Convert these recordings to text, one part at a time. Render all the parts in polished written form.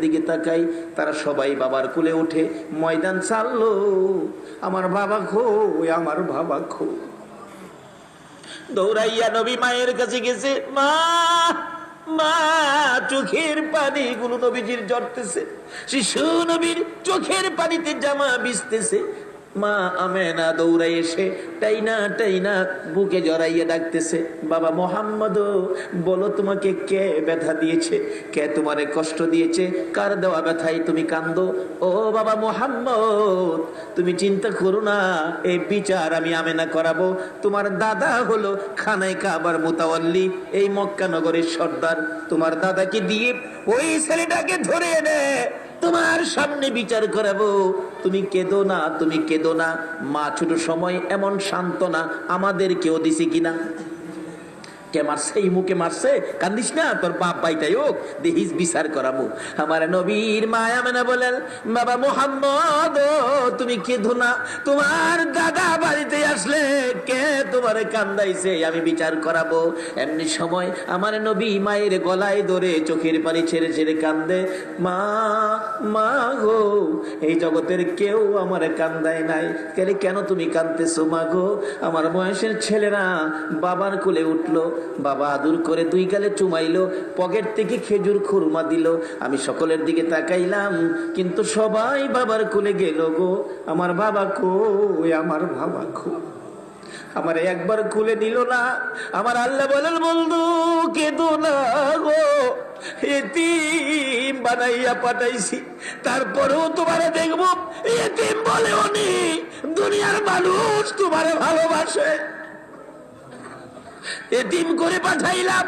দিকে তাকাই, তারা সবাই বাবার কোলে উঠে ময়দান চাললো। আমার বাবা কই, আমার বাবা কই। দৌড়াইয়া নবী মায়ের কাছে গেছে, মা মা, চোখের পানি গুলো নবীজির ঝরতেছে, শিশু নবীর চোখের পানিতে জামা ভিজতেছে। মা আমেনা দৌড়াই এসে টাইনা টাইনা বুকে জড়াইয়া ডাকতেছে, বাবা মোহাম্মদ, বলো তোমাকে কে ব্যথা দিয়েছে, কে তোমারে কষ্ট দিয়েছে, কার দেওয়া ব্যথায় তুমি কান্দো? ও বাবা মোহাম্মদ, তুমি চিন্তা করো না, এই বিচার আমি আমেনা করাবো। তোমার দাদা হলো খানায় কাবার মুতাওয়াল্লি, এই মক্কা নগরের সর্দার। তোমার দাদাকে দিয়ে ওই ছেলেটাকে ধরে এনে তোমার সামনে বিচার করাবো। তুমি কেঁদো না, তুমি কেঁদো না। মা ছোট সময় এমন সান্ত্বনা আমাদের কেউ দিছে কিনা? কে মারছে? এই মুখে মারছে, কান্দিস না, তোর বাপ বাইটাই হোক, দেখিস বিচার করাবো। আমার নবীর মা আমেনা বলেন, বাবা মোহাম্মদ, তুমি কেঁদো না, তোমার দাদা বাড়িতে আসলে কে তোমারে কান্দাইছে, আমি বিচার করাবো। এমনি সময় আমার নবী মায়ের গলায় ধরে চোখের পানি ছেড়ে ছেড়ে কান্দে, মা মা গো, এই জগতের কেউ আমারে কান্দায় নাই, কেন তুমি কান্দতেছো মা গো? আমার বয়সের ছেলেরা বাবার কোলে উঠলো, বাবা আদর করে দুই গালে চুমাইলো, পকেট থেকে খেজুর খুরমা দিল। আমি সকলের দিকে তাকাইলাম, কিন্তু সবাই বাবার কোলে গেল গো। আমার বাবা কই, আমার বাবা কই? আমার একবার খুলে নিল না। আমার আল্লাহ বলেন, বন্ধু কেঁদো না গো, এতিম বানাইয়া পাঠাইছি, তারপরেও তোমারে দেখবো এতিম বলে উনি। দুনিয়ার মানুষ তোমারে ভালোবাসে, এতিম করে পাঠাইলাম,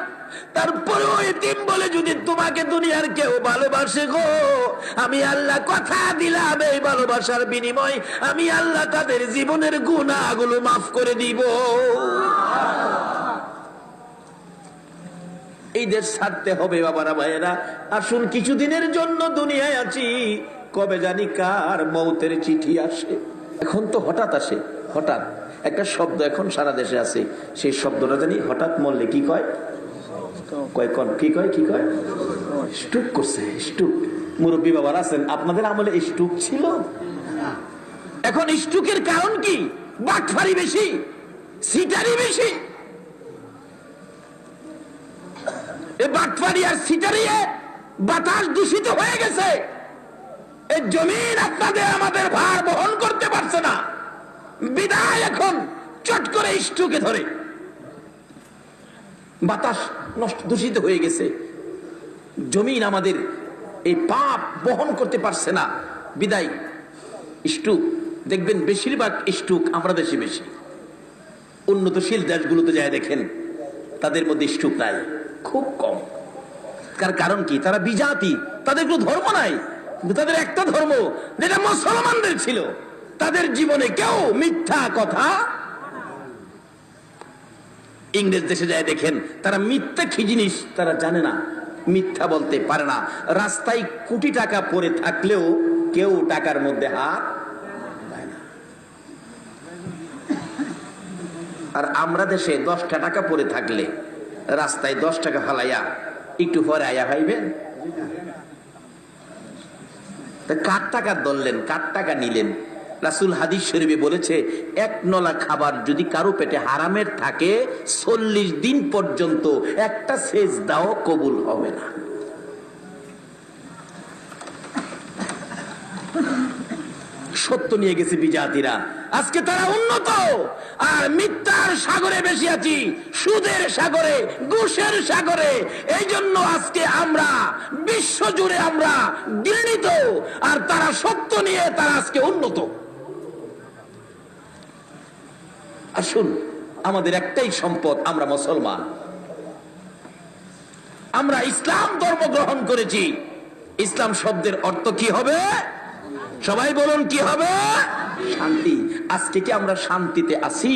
তারপরেও এতিম বলে যদি তোমাকে দুনিয়ার কেউ ভালোবাসে গো, আমি আল্লাহ কথা দিলাম, এই ভালোবাসার বিনিময় আমি আল্লাহ তাদের জীবনের গুনাহগুলো মাফ করে দিব। এই দেশ ছাড়তে হবে বাবারা ভাইয়েরা। আসুন, কিছুদিনের জন্য দুনিয়ায় আছি, কবে জানি কার মৌতের চিঠি আসে। এখন তো হঠাৎ আসে, হঠাৎ একটা শব্দ এখন সারা দেশে আছে, সেই শব্দটা জানি হঠাৎ মরলে কি কয়, কি কয়, কি কয়? স্ট্রোক করছে, স্ট্রোক। মুরব্বী বাবার আছেন, আপনাদের আমলে স্ট্রোক ছিল? এখন স্ট্রোকের কারণ কি? বাটফারি বেশি, সিটারি বেশি। এই বাটফারি আর সিটারিয়ে বাতাস দূষিত হয়ে গেছে। এই জমিন আপনাদের আমাদের ভার বহন করতে পারছে না, বিদায় এখন চট করে স্ট্রোকে ধরে। বাতাস নষ্ট, দূষিত হয়ে গেছে, জমিন আমাদের এই পাপ বহন করতে পারছে না, বিদায় স্ট্রোক। দেখবেন বেশিরভাগ স্ট্রোক আমরা দেশে বেশি। উন্নতশীল দেশগুলোতে যায় দেখেন, তাদের মধ্যে স্ট্রোক নাই, খুব কম। তার কারণ কি? তারা বিজাতি, তাদের কোনো ধর্ম নাই, কিন্তু তাদের একটা ধর্ম যেটা মুসলমানদের ছিল। তাদের জীবনে কেউ মিথ্যা কথা। ইংরেজ দেশে যায় দেখেন, তারা মিথ্যা কি জিনিস তারা জানে না, মিথ্যা বলতে পারে না। রাস্তায় কোটি টাকা পড়ে থাকলেও কেউ টাকার মধ্যে হাত দেয় না। আর আমরা দেশে 10টা টাকা পড়ে থাকলে রাস্তায় 10 টাকা ফালাইয়া একটু পরে আয়া ভাইবেন, কার টাকা ধরলেন, কার টাকা নিলেন? রাসূল হাদিস শরীফে বলেছে, এক নলা খাবার যদি কারো পেটে হারামের থাকে 40 দিন পর্যন্ত একটা সেজদাও কবুল হবে না। সত্য নিয়ে গেছে বিজাতিরা, আজকে তারা উন্নত, আর মিথ্যার সাগরে বেশি আছি, সুদের সাগরে, ঘুষের সাগরে। এই জন্য আজকে আমরা বিশ্ব জুড়ে আমরা ঘৃণিত, আর তারা সত্য নিয়ে তারা আজকে উন্নত। আসুন, আমাদের একটাই সম্পদ, আমরা মুসলমান, আমরা ইসলাম ধর্ম গ্রহণ করেছি। ইসলাম শব্দের অর্থ কি হবে? সবাই বলুন, কি হবে? শান্তি। আজকে কি আমরা শান্তিতে আছি?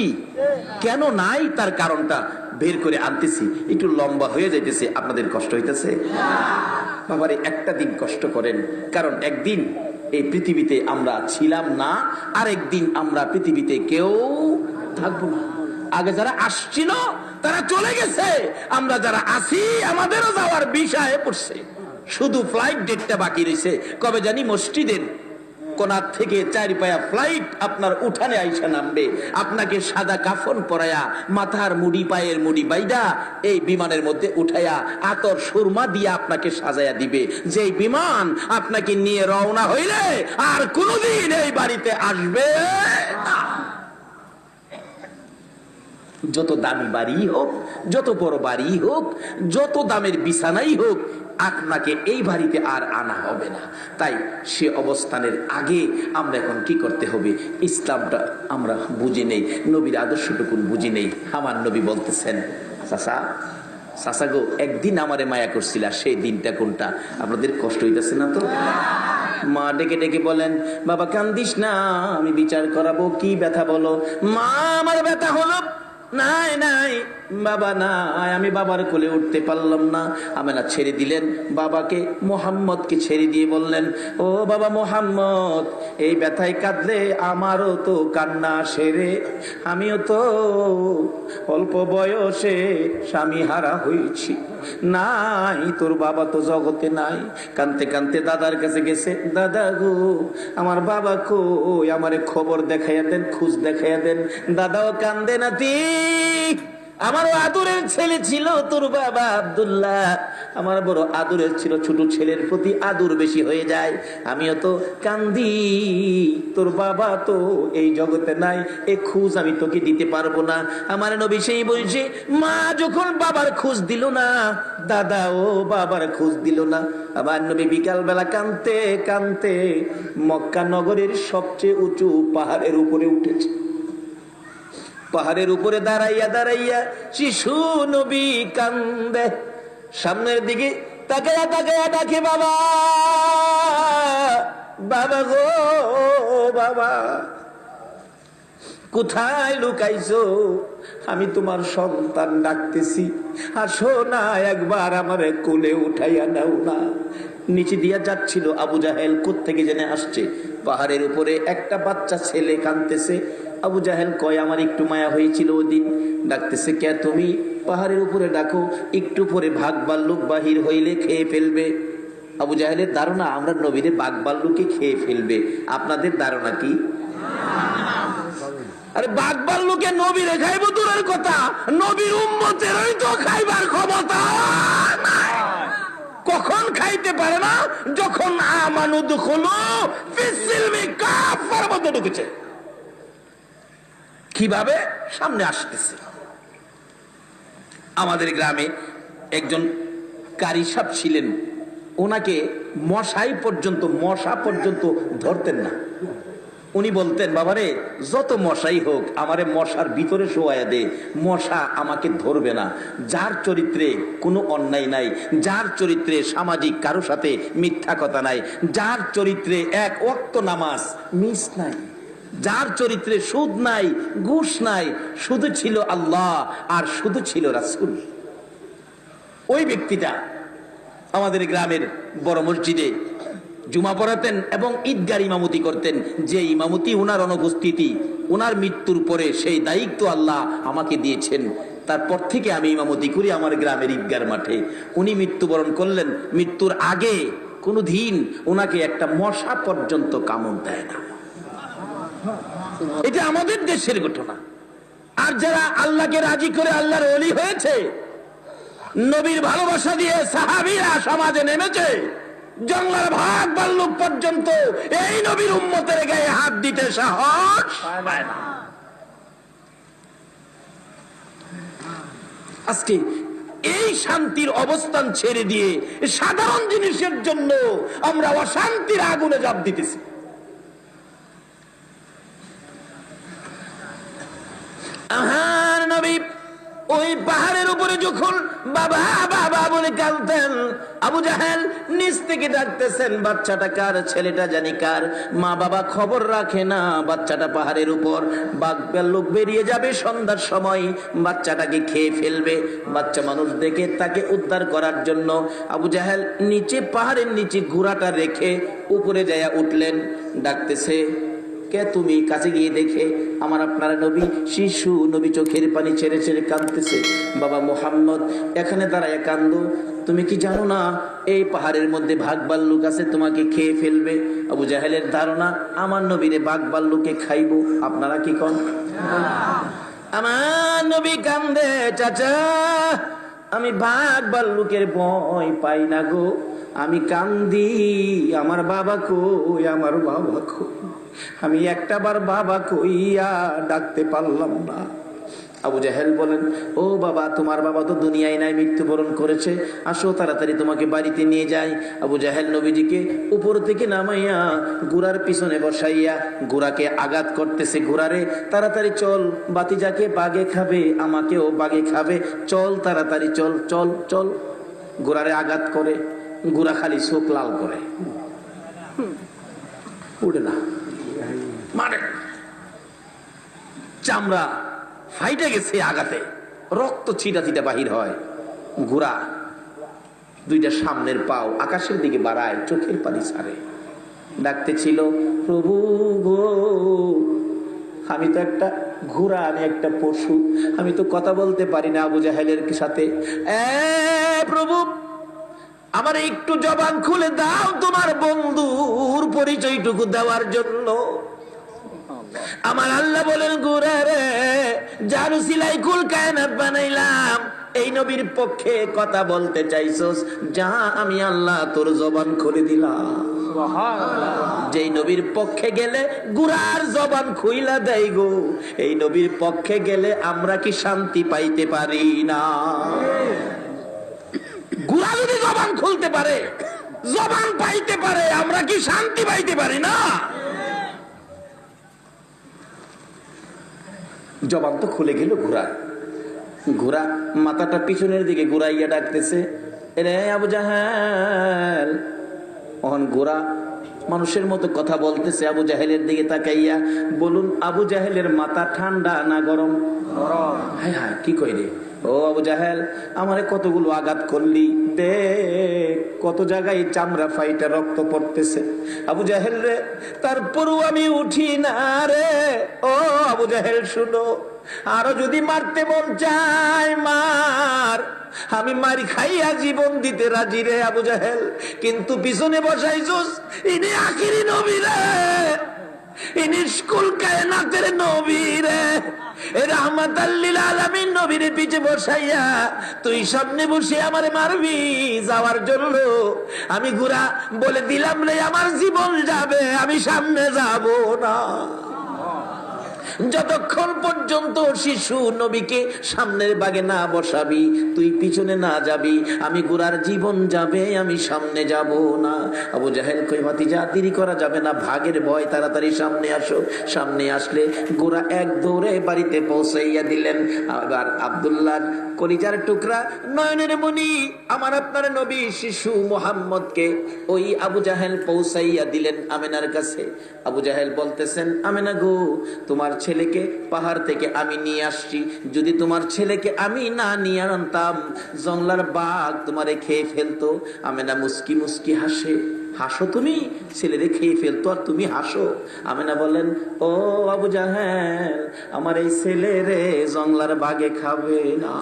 কেন নাই তার কারণটা বের করে আনতেছি। একটু লম্বা হয়ে যাইতেছে, আপনাদের কষ্ট হইতেছে? বাবারে, একটা দিন কষ্ট করেন, কারণ একদিন এই পৃথিবীতে আমরা ছিলাম না, আর একদিন আমরা পৃথিবীতে কেউ থাকবো না। আগে যারা আসছিল তারা চলে গেছে, আমরা যারা আছি আমাদেরও যাওয়ার বিষয়ে পড়ছে। শুধু ফ্লাইট ডেটটা বাকি রয়েছে, কবে জানি মসজিদের কোনার থেকে 4 পায়া ফ্লাইট আপনার উঠানে আইসা নামবে, আপনাকে সাদা কাফন পরায়া, মাথার মুড়ি পায়ের মুড়ি বাইদা এই বিমানের মধ্যে উঠায়া আতর সুরমা দিয়ে আপনাকে সাজায়া দিবে। যেই বিমান আপনাকে নিয়ে রওনা হইলে আর কোনোদিন এই বাড়িতে আসবে না। যত দামি বাড়ি হোক, যত বড় বাড়ি হোক, যত দামের বিছানাই হোক, আপনাকে এই বাড়িতে আর আনা হবে না। তাই সে অবস্থানের আগে আমরা এখন কি করতে হবে? ইসলামটা আমরা বুঝি নেই, নবীর আদর্শটুকু বুঝি নেই। আমার নবী বলতেছেন, চাচা গো, একদিন আমারে মায়া করছিল, সেই দিনটা কোনটা? আপনাদের কষ্ট হইতেছে না তো? মা ডেকে ডেকে বলেন, বাবা কান্দিস না, আমি বিচার করাবো, কি ব্যথা বলো। মা, আমার ব্যথা হলো নাই নাই বাবা নাই, আমি বাবার কোলে উঠতে পারলাম না। আমেনা ছেড়ে দিলেন বাবাকে, মোহাম্মদকে ছেড়ে দিয়ে বললেন, ও বাবা মোহাম্মদ, এই ব্যথায় কাঁদলে আমারও তো কান্না সেরে, আমিও তো অল্প বয়সে স্বামী হারা হয়েছি, নাই তোর বাবা তো জগতে নাই। কানতে কানতে দাদার কাছে গেছে, দাদা গো, আমার বাবা কই, আমারে খবর দেখাইয়া দেন, খোঁজ দেখাইয়া দেন। দাদাও কান্দে, নাতি আমারও আদরের ছেলে ছিল তোর বাবা আব্দুল্লাহ, আমার বড় আদরের ছিল, ছোট ছেলের প্রতি আদর বেশি হয়ে যায়, আমিও তো কান্দি, তোর বাবা তো এই জগতে নাই, এ খোঁজ আমি তোকে দিতে পারবো না। আমার নবী সেই বলছে, মা যখন বাবার খোঁজ দিল না, দাদা ও বাবার খোঁজ দিল না, আমার নবী বিকাল বেলা কানতে কানতে মক্কা নগরের সবচেয়ে উঁচু পাহাড়ের উপরে উঠেছে। পাহাড়ের উপরে দাঁড়াইয়া দাঁড়াইয়া শিশু নবী কান্দে, সামনের দিকে তাকায়া তাকায়া ডাকে, বাবা বাবা গো বাবা, কোথায় লুকাইছো? আমি তোমার সন্তান ডাকতেছি, আসো না একবার আমারে কোলে উঠাইয়া নাও না। নিচে দিয়া যাচ্ছিল আবু জাহেল, কোত্থেকে জেনে আসছে। পাহাড়ের উপরে একটা বাচ্চা ছেলে কাঁদতেছে। আবু জাহেল কয়, আমার একটু মায়া হয়েছিল ওদিন। ডাকতেছে, কে তুমি? পাহাড়ের উপরে ডাকো, একটু পরে বাঘ ভাল্লুক বাহির হইলে খেয়ে ফেলবে। আবু জাহেলের ধারণা আমরা নবীরে বাঘ ভাল্লুকে খেয়ে ফেলবে। আপনাদের ধারণা কি? আরে বাঘ ভাল্লুকে নবীরে খাইব দূরের কথা, নবীর উম্মতেরই তো খাইবার ক্ষমতা নাই। কখন খাইতে পারে না? যখন আমানু দুখুলু ফিসসিলমি কাফার মধ্যে ঢুকেছে। কিভাবে? সামনে আসতেছে। আমাদের গ্রামে একজন কারি সাহেব ছিলেন, ওনাকে মশা পর্যন্ত ধরতেন না। উনি বলতেন, বাবারে যত মশাই হোক আমারে মশার ভিতরে শোয়াইয়া দে, মশা আমাকে ধরবে না। যার চরিত্রে কোনো অন্যায় নাই, যার চরিত্রে সামাজিক কারো সাথে মিথ্যা কথা নাই, যার চরিত্রে এক ওয়াক্ত নামাজ মিস নাই, যার চরিত্রে সুদ নাই, ঘুষ নাই, শুধু ছিল আল্লাহ আর শুধু ছিল রাসূল, ওই ব্যক্তিটা আমাদের গ্রামের বড় মসজিদে জুমা পড়াতেন এবং ঈদগার ইমামতি করতেন। যে ইমামতি ওনার অনুপস্থিতি, ওনার মৃত্যুর পরে সেই দায়িত্ব আল্লাহ আমাকে দিয়েছেন। তারপর থেকে আমি ইমামতি করি আমার গ্রামের ঈদগার মাঠে। উনি মৃত্যুবরণ করলেন, মৃত্যুর আগে কোনো দিন ওনাকে একটা মশা পর্যন্ত কামড় দেয় না। এটা আমাদের দেশের ঘটনা। আর যারা আল্লাহকে রাজি করে আল্লাহর ওলি হয়েছে, নবীর ভালোবাসা দিয়ে সাহাবীরা সমাজে নেমেছে, জঙ্গলার ভাগ ভাল্লুক পর্যন্ত এই নবীর উম্মতের গায়ে হাত দিতে সাহস পায় না। আজকে এই শান্তির অবস্থান ছেড়ে দিয়ে সাধারণ জিনিসের জন্য আমরা অশান্তির আগুনে ঝাঁপ দিতেছি। আহার নবী ওই পাহাড়ের উপরে যখন বাবা বাবা বলে কাঁদতেন, আবু জাহেল নিচ থেকে ডাকতেছেন, বাচ্চাটা কার, ছেলেটা জানি কার। মা বাবা খবর রাখে না, বাচ্চাটা পাহাড়ের উপর, বাঘ ভাল্লুক বেরিয়ে যাবে সন্ধ্যার সময়, বাচ্চাটাকে খেয়ে ফেলবে। বাচ্চা মানুষ দেখে তাকে উদ্ধার করার জন্য আবু জাহেল নিচে পাহাড়ের নিচে ঘোড়াটা রেখে উপরে যায়া উঠলেন। ডাকতেছে, কে তুমি? কাছে গিয়ে দেখে আমার আপনার নবী শিশু নবী চোখের পানি ছেড়ে ছেড়ে কাঁদতেছে। বাবা মুহাম্মদ এখানে দাঁড়ায় কান্দো, তুমি কি জানো না এই পাহাড়ের মধ্যে বাঘ ভাল্লুক আছে, তোমাকে খেয়ে ফেলবে। আবু জাহেলের ধারণা আমার নবীরে বাঘ ভাল্লুকে খাইবো। আপনারা কি কন? আমার নবী কান্দে, চাচা আমি বাঘ ভাল্লুকের ভয় পাই না গো, আমি কান্দি আমার বাবা কই, আমার বাবা কই, আমি একটাবার বাবা কইয়া ডাকতে পারলাম না। আবু জাহেল বলেন, ও বাবা, তোমার বাবা তো দুনিয়ায় নাই, মৃত্যুবরণ করেছে, আসো তাড়াতাড়ি তোমাকে বাড়িতে নিয়ে যাই। আবু জাহেল নবীজিকে উপর থেকে নামাইয়া ঘোড়ার পিছনে বসাইয়া ঘোড়াকে আঘাত করতেছে। ঘোড়ারে তাড়াতাড়ি চল, বাতিজাকে বাগে খাবে, আমাকেও বাগে খাবে, চল তাড়াতাড়ি চল চল চল। ঘোড়ারে আঘাত করে, ঘোড়া খালি চোখ লাল করে, উড়ে না, মারে চামড়া ফাইটে গেছে আঘাতে, রক্ত ছিটা ছিটা বাহির হয়। ঘোড়া দুইটা সামনের পাও আকাশের দিকে বাড়ায়, চোখের পানি ছাড়ে, ডাকতে ছিল, প্রভু গো, আমি তো একটা ঘোড়া, আমি একটা পশু, আমি তো কথা বলতে পারি না আবু জাহেলের সাথে। প্রভু আমার একটু জবান খুলে দাও তোমার বন্ধুর পরিচয়টুকু দেওয়ার জন্য। আমার আল্লাহ বলেন, ঘোড়া রে, যার সিলাই কুল কায়নাত বানাইলাম, এই নবীর পক্ষে কথা বলতে চাইছস, যা আমি আল্লাহ তোর জবান খুলে দিলাম। যেই নবীর পক্ষে গেলে ঘোড়ার জবান খুইলা দেয় গো, এই নবীর পক্ষে গেলে আমরা কি শান্তি পাইতে পারি না? ঘোড়া যদি জবান খুলতে পারে, জবান পাইতে পারে, আমরা কি শান্তি পাইতে পারি না? জবান তো খুলে গেল ঘোড়া। ঘোড়া মাথাটা পিছনের দিকে ঘুরাইয়া ডাকতেছে, রে আবু জাহেল। ওহন ঘোড়া মানুষের মতো কথা বলতেছে আবু জাহেলের দিকে তাকাইয়া, বলুন আবু জাহেলের মাথা ঠান্ডা না গরম? হায় হায়, কি কই রে? ও আবু জাহেল, আমারে কতগুলো আঘাত করলি, দেখ কত জায়গায় চামড়া ফাইটা রক্ত পড়তেছে। আবু জাহেল রে, তারপরও আমি উঠি না রে। ও আবু জাহেল শুনো, আরো যদি মারতে মন চায় মার, আমি মারি খাইয়া জীবন দিতে রাজি রে আবু জাহেল, কিন্তু পিছনে বসাইছস ইনি আখিরি নবী রে, ইনি কুল কায়নাতের নবী রে, রাহমাতাল লিল আলামিন নবীর পিছে বসাইয়া তুই সামনে বসে আমারে মারবি যাওয়ার জন্য। আমি ঘোড়া বলে দিলাম রে, আমার জীবন যাবে, আমি সামনে যাব না। যতক্ষণ পর্যন্ত শিশু নবীকে সামনের বাগে না বসাবি, তুই পিছনে না যাবি, আমি ঘোড়ার জীবন যাবে, আমি সামনে যাব না। আবু জাহেল কই, ভাতিজা দেরি করা যাবে না, ভাগের ভয়, তাড়াতাড়ি সামনে আসো। সামনে আসলে ঘোড়া এক দৌড়ে বাড়িতে পৌঁছাইয়া দিলেন। আবার আব্দুল্লাহর কলিজার টুকরা, নয়নের মণি, আমার আপনার নবী শিশু মুহাম্মদকে ওই আবু জাহেল পৌঁছাইয়া দিলেন আমেনার কাছে। আবু জাহেল বলতেছেন, আমেনা গো, তোমার ছেলেকে পাহাড় থেকে আমি নিয়ে আসছি, যদি তোমার ছেলেকে আমি না নিয়ে আনতাম, জংলার বাঘ তোমারে খেয়ে ফেলতো। আমেনা মুস্কি মুস্কি হাসে, হাসো তুমি, ছেলেরে খেয়ে ফেলতো আর তুমি হাসো। আমেনা বলেন, ও আবু জাহেল, আমার এই ছেলেরে জংলার বাঘে খাবে না।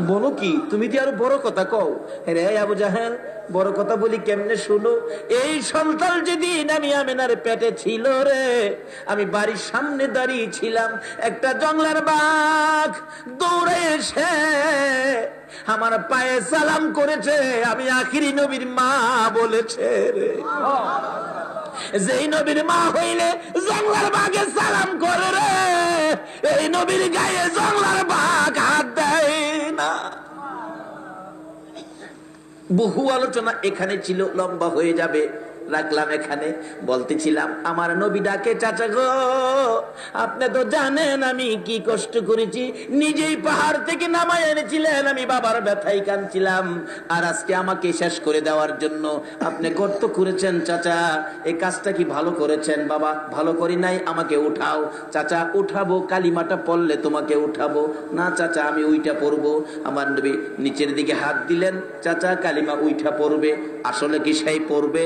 বলো কি, তুমি তো আরো বড় কথা কও রে আবু জাহেল। বড় কথা বলি কেমনে শুনো, এই সন্তান যেদিন আমি আমেনার পেটে ছিল রে, আমি বাড়ির সামনে দাঁড়িয়ে ছিলাম, একটা জংলার বাঘ দৌড়ে এসে আমার পায়ে সালাম করেছে, আমি আখিরি নবীর মা বলেছে রে। যেই নবীর মা হইলে জংলার বাঘে সালাম করে রে, এই নবীর গায়ে জংলার বাঘ হাত দেয় না। বহু আলোচনা এখানে ছিল, লম্বা হয়ে যাবে, রাখলাম এখানে। বলতেছিলাম আমার নবী ডাকে, চাচা গো, আপনি তো জানেন আমি কি কষ্ট করেছি, নিজেই পাহাড় থেকে নামায় এনেছিলেন, আমি বাবার ব্যথায় কাঁদছিলাম, আর আজকে আমাকে শেষ করে দেওয়ার জন্য আপনি গর্ত করেছেন। চাচা এই কাজটা কি ভালো করেছেন? বাবা ভালো করি নাই, আমাকে উঠাও। চাচা উঠাবো, কালিমাটা পড়লে তোমাকে উঠাবো। না চাচা, আমি উইটা পড়বো। আমার নবী নিচের দিকে হাত দিলেন, চাচা কালিমা উইঠা পড়বে। আসলে কি সেই পড়বে?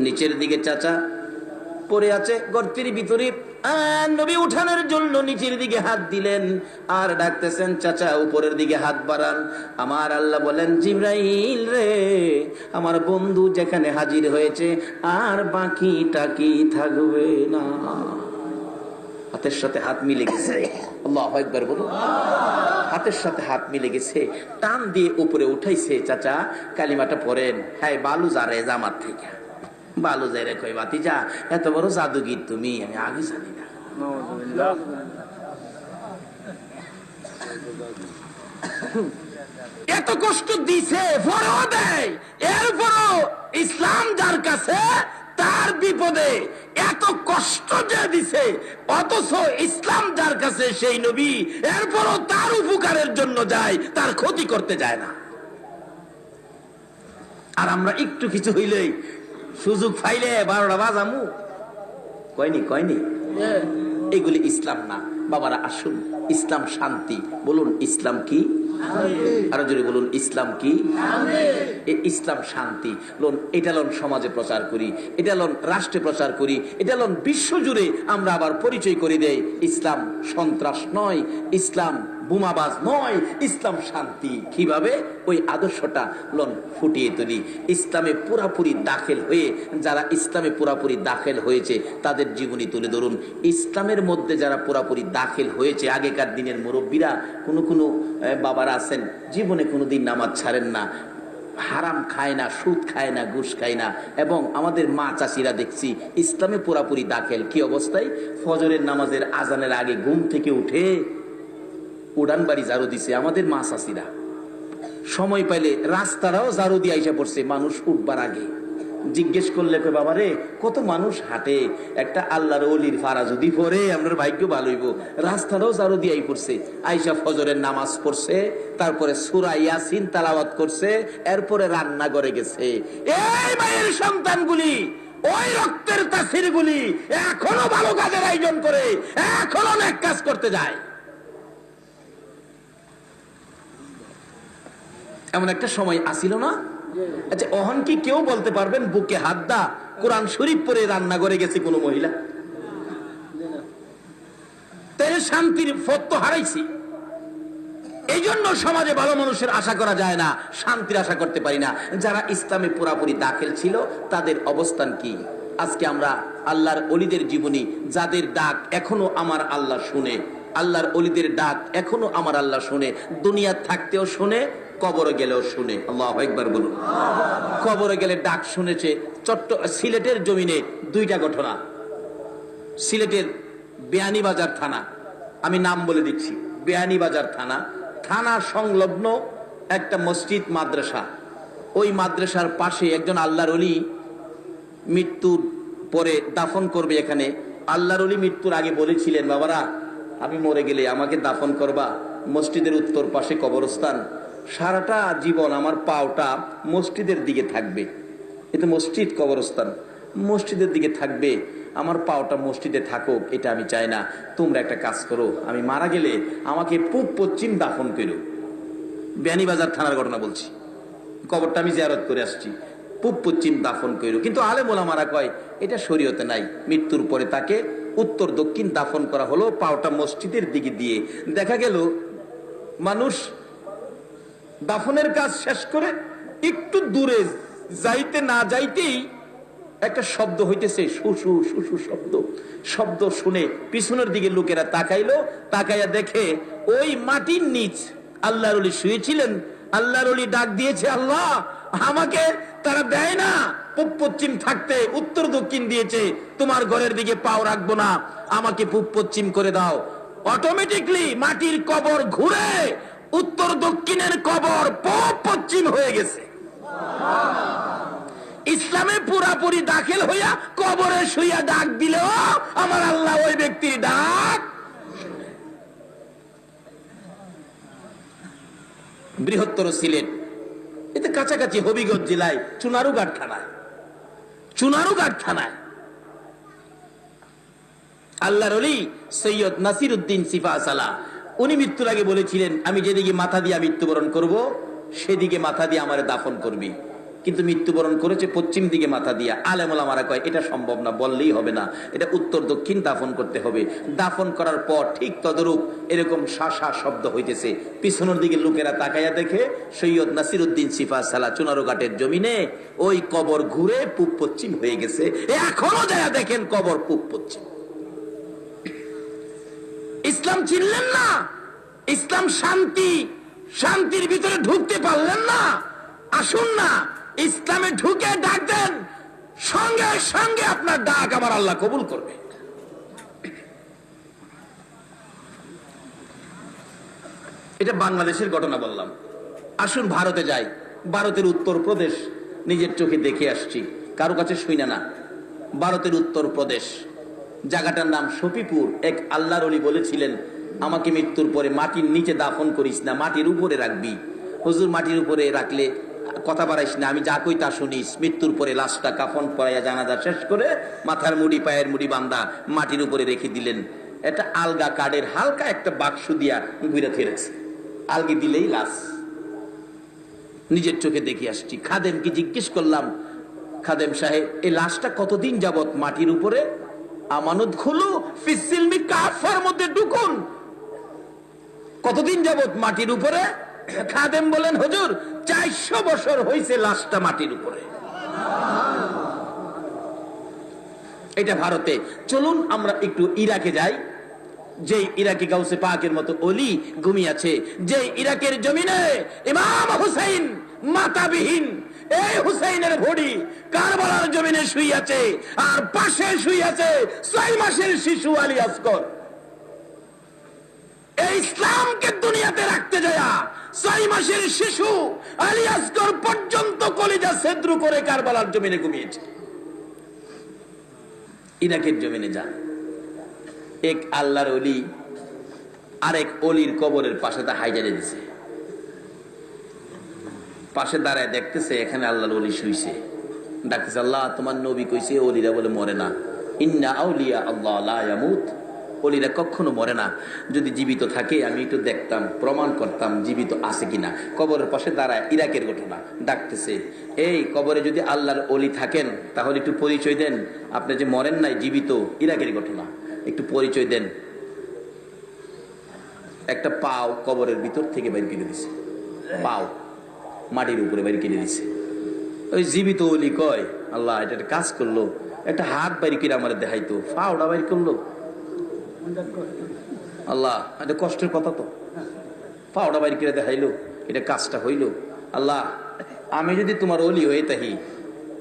নিচের দিকে চাচা পড়ে আছে গর্তের ভিতরে। নবী উঠানোর জন্য নিচের দিকে হাত দিলেন আর ডাকতেছেন, চাচা উপরের দিকে হাত বাড়ান। আমার আল্লাহ বলেন, জিবরাইল রে, আমার বন্ধু যেখানে হাজির হয়েছে আর বাকি টাকি থাকবে না। হাতের সাথে হাত মিলে গেছে। আল্লাহু আকবার বলো। হাতের সাথে হাত মিলে গেছে, টান দিয়ে উপরে উঠাইছে। চাচা কালিমাটা পড়েন। হ্যাঁ, বালু যারে জামাত থেকে বালু যারে কই বাতি যা, এত বড় জাদুগির তুমি, আমি আগে জানি না। এত কষ্ট দিছে, পরেও দেয়, এরপরও ইসলাম যার কাছে তার বিপদে এত কষ্ট যে দিছে, অথচ ইসলাম যার কাছে সেই নবী এরপরও তার উপকারের জন্য যায়, তার ক্ষতি করতে যায় না। আর আমরা একটু কিছু হইলেই সুযোগ পাইলে 12টা বাজামু, কয়নি এগুলি ইসলাম না। বাবারা আসুন, ইসলাম শান্তি। বলুন ইসলাম কি? আরো জোরে বলুন ইসলাম কি? ইসলাম শান্তি। লোন এটা লোন সমাজে প্রচার করি, এটা লোন রাষ্ট্রে প্রচার করি, এটা লোন বিশ্ব জুড়ে আমরা আবার পরিচয় করে দেই। ইসলাম সন্ত্রাস নয়, ইসলাম বোমাবাজ নয়, ইসলাম শান্তি। কিভাবে? ওই আদর্শটা লোন ফুটিয়ে তুলি। ইসলামে পুরাপুরি দাখিল হয়ে, যারা ইসলামে পুরাপুরি দাখিল হয়েছে তাদের জীবনী তুলে ধরুন। ইসলামের মধ্যে যারা পুরাপুরি দাখিল হয়েছে, আগেকার দিনের মুরব্বীরা, কোনো বাবারা আছেন জীবনে কোনোদিন নামাজ ছাড়েন না, হারাম খায় না, সুদ খায় না, ঘুষ খায় না। এবং আমাদের মা চাষিরা দেখছি ইসলামে পুরাপুরি দাখিল। কি অবস্থায়? ফজরের নামাজের আজানের আগে ঘুম থেকে উঠে উড়ান বাড়ি ঝাড়ু দিছে আমাদের মা চাষিরা। সময় পাইলে রাস্তাটাও ঝাড়ু দিয়ে আইসা পড়ছে মানুষ উঠবার আগে। জিজ্ঞেস করলে বাবা রে, কত মানুষ হাঁটে, একটা আল্লাহর ওলির ফারা যদি পড়ে আপনার ভাগ্য ভালো হইব। রাস্তাটাও ঝাড়ু দিয়ে পড়ছে, আইসা ফজরের নামাজ পড়ছে, তারপরে সূরা ইয়াসিন তেলাওয়াত করছে, এরপরে রান্না করে গেছে। এই মায়ের সন্তানগুলি, ওই রক্তের তাসিরগুলি এখনো ভালো কাজের আয়োজন করে, এখনো নেক কাজ করতে যায়। এমন একটা সময় আসিল না? আচ্ছা, অহন কি কেউ বলতে পারবেন বুকে হাত দা কোরআন শরীফ পরে রান্না করে গেছে কোন মহিলা? তাই শান্তির পথ তো হারাইছি। এই জন্য সমাজে ভালো মানুষের আশা করা যায় না, শান্তির আশা করতে পারি না। যারা ইসলামে পুরাপুরি দাখিল ছিল তাদের অবস্থান কি? আজকে আমরা আল্লাহর ওলিদের জীবনী, যাদের ডাক এখনো আমার আল্লাহ শুনে, আল্লাহর ওলিদের ডাক এখনো আমার আল্লাহ শুনে, দুনিয়া থাকতেও শুনে, কবরে গেলেও শুনে। আল্লাহু আকবার বলুন। কবরে গেলে ডাক শুনেছে। সিলেটের জমিনে 2টা ঘটনা। সিলেটের বেয়ানীবাজার থানা, আমি নাম বলে দিচ্ছি, বেয়ানীবাজার থানা, থানা সংলগ্ন একটা মসজিদ মাদ্রাসা। ওই মাদ্রাসার পাশে একজন আল্লাহর ওলি মৃত্যুর পরে দাফন করবে এখানে। আল্লাহর ওলি মৃত্যুর আগে বলেছিলেন, বাবারা আমি মরে গেলে আমাকে দাফন করবা মসজিদের উত্তর পাশে কবরস্থান, সারাটা জীবন আমার পাওটা মসজিদের দিকে থাকবে। এতে মসজিদ কবরস্থান, মসজিদের দিকে থাকবে, আমার পাওটা মসজিদে থাকুক, এটা আমি চাই না। তোমরা একটা কাজ করো, আমি মারা গেলে আমাকে পূব পশ্চিম দাফন করো। বেয়ানীবাজার থানার ঘটনা বলছি, কবরটা আমি জিয়ারত করে আসছি, পূব পশ্চিম দাফন করো। কিন্তু আলেম ওলামারা কয় এটা শরীয়তে নাই। মৃত্যুর পরে তাকে উত্তর দক্ষিণ দাফন করা হলো, পাওটা মসজিদের দিকে দিয়ে। দেখা গেল মানুষ দাফনের কাজ শেষ করে একটু দূরে যাইতে না যাইতেই একটা শব্দ হইতেছে, শুশু শুশু শব্দ। শব্দ শুনে পিছনের দিকে লোকেরা তাকাইলো, তাকাইয়া দেখে ওই মাটির নিচ আল্লাহর ওলি শুয়েছিলেন। আল্লাহর ওলি ডাক দিয়েছে, আল্লাহ আমাকে তারা দেয় না পূব পশ্চিম থাকতে, উত্তর দক্ষিণ দিয়েছে, তোমার ঘরের দিকে পাও রাখবো না, আমাকে পূব পশ্চিম করে দাও। অটোমেটিকলি মাটির কবর ঘুরে উত্তর দক্ষিণের কবর পূব পশ্চিম হয়ে গেছে। ইসলামে পুরাপুরি দাখিল হইয়া কবরে শুইয়া ডাক দিলেও আমার আল্লাহ ওই ব্যক্তির ডাক। বৃহত্তর সিলেট, এতে কাছাকাছি হবিগঞ্জ জেলায় চুনারুঘাট থানায় আল্লাহর ওলি সৈয়দ নাসির উদ্দিন সিফা সালাহ, উনি মৃত্যুর আগে বলেছিলেন, আমি যেদিকে মাথা দিয়ে মৃত্যুবরণ করব সেদিকে মাথা দিয়ে আমারে দাফন করবি। কিন্তু মৃত্যুবরণ করেছে পশ্চিম দিকে মাথা দিয়া। আলেম ওলামারা কয় এটা সম্ভব না, বললেই হবে না, এটা উত্তর দক্ষিণ দাফন করতে হবে। দাফন করার পর ঠিক তদরূপ এরকম শাসা শব্দ হইতেছে। পিছনের দিকে লোকেরা তাকাইয়া দেখে সৈয়দ নাসিরউদ্দিন সিফা সালা চুনারুঘাটের জমিনে ওই কবর ঘুরে পূব পশ্চিম হয়ে গেছে। এখনো যায়া দেখেন কবর পূব পশ্চিম। ইসলাম চিনলেন না? ইসলাম শান্তি, শান্তির ভিতরে ঢুকতে পারলেন না? আসুন না ইসলামে ঢুকে ডাক দেন, সঙ্গে সঙ্গে আপনার ডাক আমার আল্লাহ কবুল করবে। এটা বাংলাদেশের ঘটনা বললাম। আসুন ভারতে যাই। ভারতের উত্তরপ্রদেশ নিজের চোখে দেখে আসছি, কারো কাছে শুইনা না। ভারতের উত্তরপ্রদেশ, জায়গাটার নাম শফিপুর। এক আল্লাহর ওলি বলেছিলেন, আমাকে মৃত্যুর পরে মাটির নিচে দাফন করিস না, মাটির উপরে রাখবি। হুজুর মাটির উপরে রাখলে কথা বাড়াইস না, আমি যা কই তা শুনিস। মৃত্যুর পরে লাশটা কাফন পরাইয়া জানাজা শেষ করে মাথার মুড়ি পায়ের মুড়ি বান্ধা মাটির উপরে রেখে দিলেন। এটা আলগা কাঠের হালকা একটা বাক্স দিয়া ঘুরে ফিরেছে, আলগি দিলেই লাশ। নিজের চোখে দেখে আসছি। খাদেমকে জিজ্ঞেস করলাম, খাদেম সাহেব এই লাশটা কতদিন যাবত মাটির উপরে? আমানত খুলু ফিসিলমি কাফার মধ্যে ঢুকুন, কতদিন যাবত মাটির উপরে? খাদেম বলেন, হুজুর 400 বছর হয়েছে লাশটা মাটির উপরে। এটা ভারতে। চলুন আমরা একটু ইরাকে যাই। যে ইরাকি গাউসে পাকের মতো অলি ঘুমিয়ে আছে, যে ইরাকের জমিনে ইমাম হুসাইন মাতাবিহীন, এই হুসাইনের ভড়ি কারবালার জমিনে শুই আছে, আর পাশে শুই আছে 6 মাসের শিশু আলী আসগর। এই ইসলামকে দুনিয়াতে রাখতে যায় 6 মাসের শিশু আলী আসগর পর্যন্ত কলিজা ছেদ্র করে কারবালার জমিনে ঘুমিয়েছে। ইরাকের জমিনে যান, এক আল্লাহর ওলি আরেক অলির কবরের পাশে তা হাইজারে দিছে। পাশে দাঁড়ায় দেখতেছে এখানে আল্লাহর ওলি শুইছে। ডাকতেছে, আল্লাহ তোমার নবী কইছে ওলিরা বলে মরে না, ইন্না আউলিয়া আল্লাহ লা ইয়ামুত, ওলিরা কখনো মরে না। যদি জীবিত থাকে আমি একটু দেখতাম, প্রমাণ করতাম জীবিত আছে কিনা। কবরের পাশে দাঁড়ায়, ইরাকের ঘটনা। ডাকতেছে, এই কবরে যদি আল্লাহর ওলি থাকেন তাহলে একটু পরিচয় দেন, আপনি যে মরেন নাই জীবিত। ইরাকের ঘটনা, একটু পরিচয় দেন। একটা পাও কবরের ভিতর থেকে বাইর কেটে দিছে, পাও মাটির উপরে বাইর কেটে দিছে। ওই জীবিত ওলি কয়, আল্লাহ এটা একটা কাজ করলো, একটা হাত বাইর করে আমার দেখাইতো, পাওটা বাইর করলো। আল্লাহ এটা কষ্টের কথা তো, পাওটা বাইর করে দেখাইলো, এটা কাজটা হইল। আল্লাহ আমি যদি তোমার ওলি হয়ে তাহি,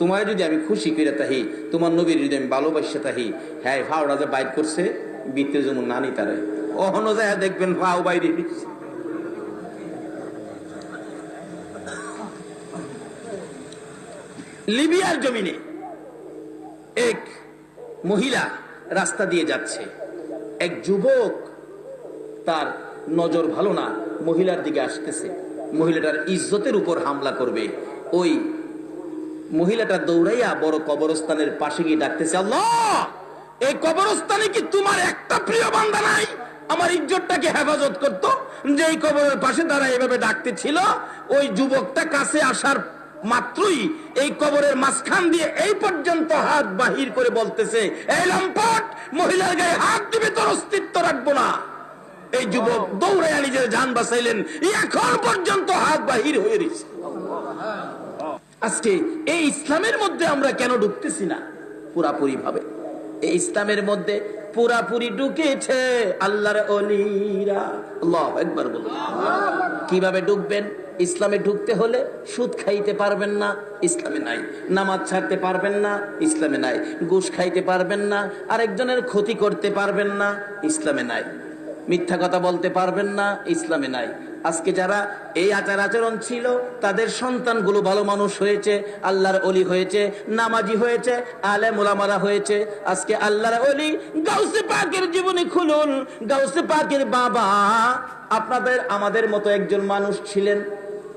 তোমার যদি আমি খুশি করে তাহি, তোমার নবীর যদি আমি ভালোবাসে তাহি, হ্যাঁ ফাওড়া যে বাইর করছে বৃত্তের যেমন নানি তারে অহনো যায় দেখবেন ফাও বাইরে। লিবিয়ার জমিনে এক মহিলা রাস্তা দিয়ে যাচ্ছে, এক যুবক তার নজর ভালো না, মহিলার দিকে আসতেছে, মহিলাটার ইজ্জতের উপর হামলা করবে। ওই মহিলাটা দৌড়াইয়া বড় কবরস্থানের পাশে গিয়ে ডাকতেছে, আল্লাহ এই কবরস্থানে কি তোমার একটা প্রিয় বান্দা নাই আমার ইজ্জতটাকে হেফাজত করতো? যে এই কবরের পাশে তারা এভাবে ডাকতে ছিল, ওই যুবকটা কাছে আসার মাত্রই এই কবরের মাঝখান দিয়ে এই পর্যন্ত হাত বাহির করে বলতেছে, এই লম্পট মহিলার গায়ে হাত দিবে তোর অস্তিত্ব রাখবো না। এই যুবক দৌড়াইয়া নিজের জান বাঁচাইলেন, এখন পর্যন্ত হাত বাহির হয়ে রয়েছে। আজকে এই ইসলামের মধ্যে আমরা কেন ঢুকতেছি না পুরাপুরি ভাবে? এই ইসলামের মধ্যে পুরাপুরি ঢুকেছে আল্লাহর ওলিরা। আল্লাহু আকবার বলুন। কিভাবে ঢুকবেন? ইসলামে ঢুকতে হলে সুদ খাইতে পারবেন না, ইসলামে নাই। নামাজ ছাড়তে পারবেন না, ইসলামে নাই। ঘুষ খাইতে পারবেন না, আরেকজনের ক্ষতি করতে পারবেন না, ইসলামে নাই। মিথ্যা কথা বলতে পারবেন না, ইসলামে নাই। আজকে যারা এই আচার আচরণ ছিল তাদের সন্তানগুলো ভালো মানুষ হয়েছে, আল্লাহর ওলি হয়েছে, নামাজি হয়েছে, আলেম ওলামারা হয়েছে। আজকে আল্লাহর ওলি গাউসে পাকের জীবনী খুলুন। গাউসে পাকের বাবা আপনাদের আমাদের মতো একজন মানুষ ছিলেন,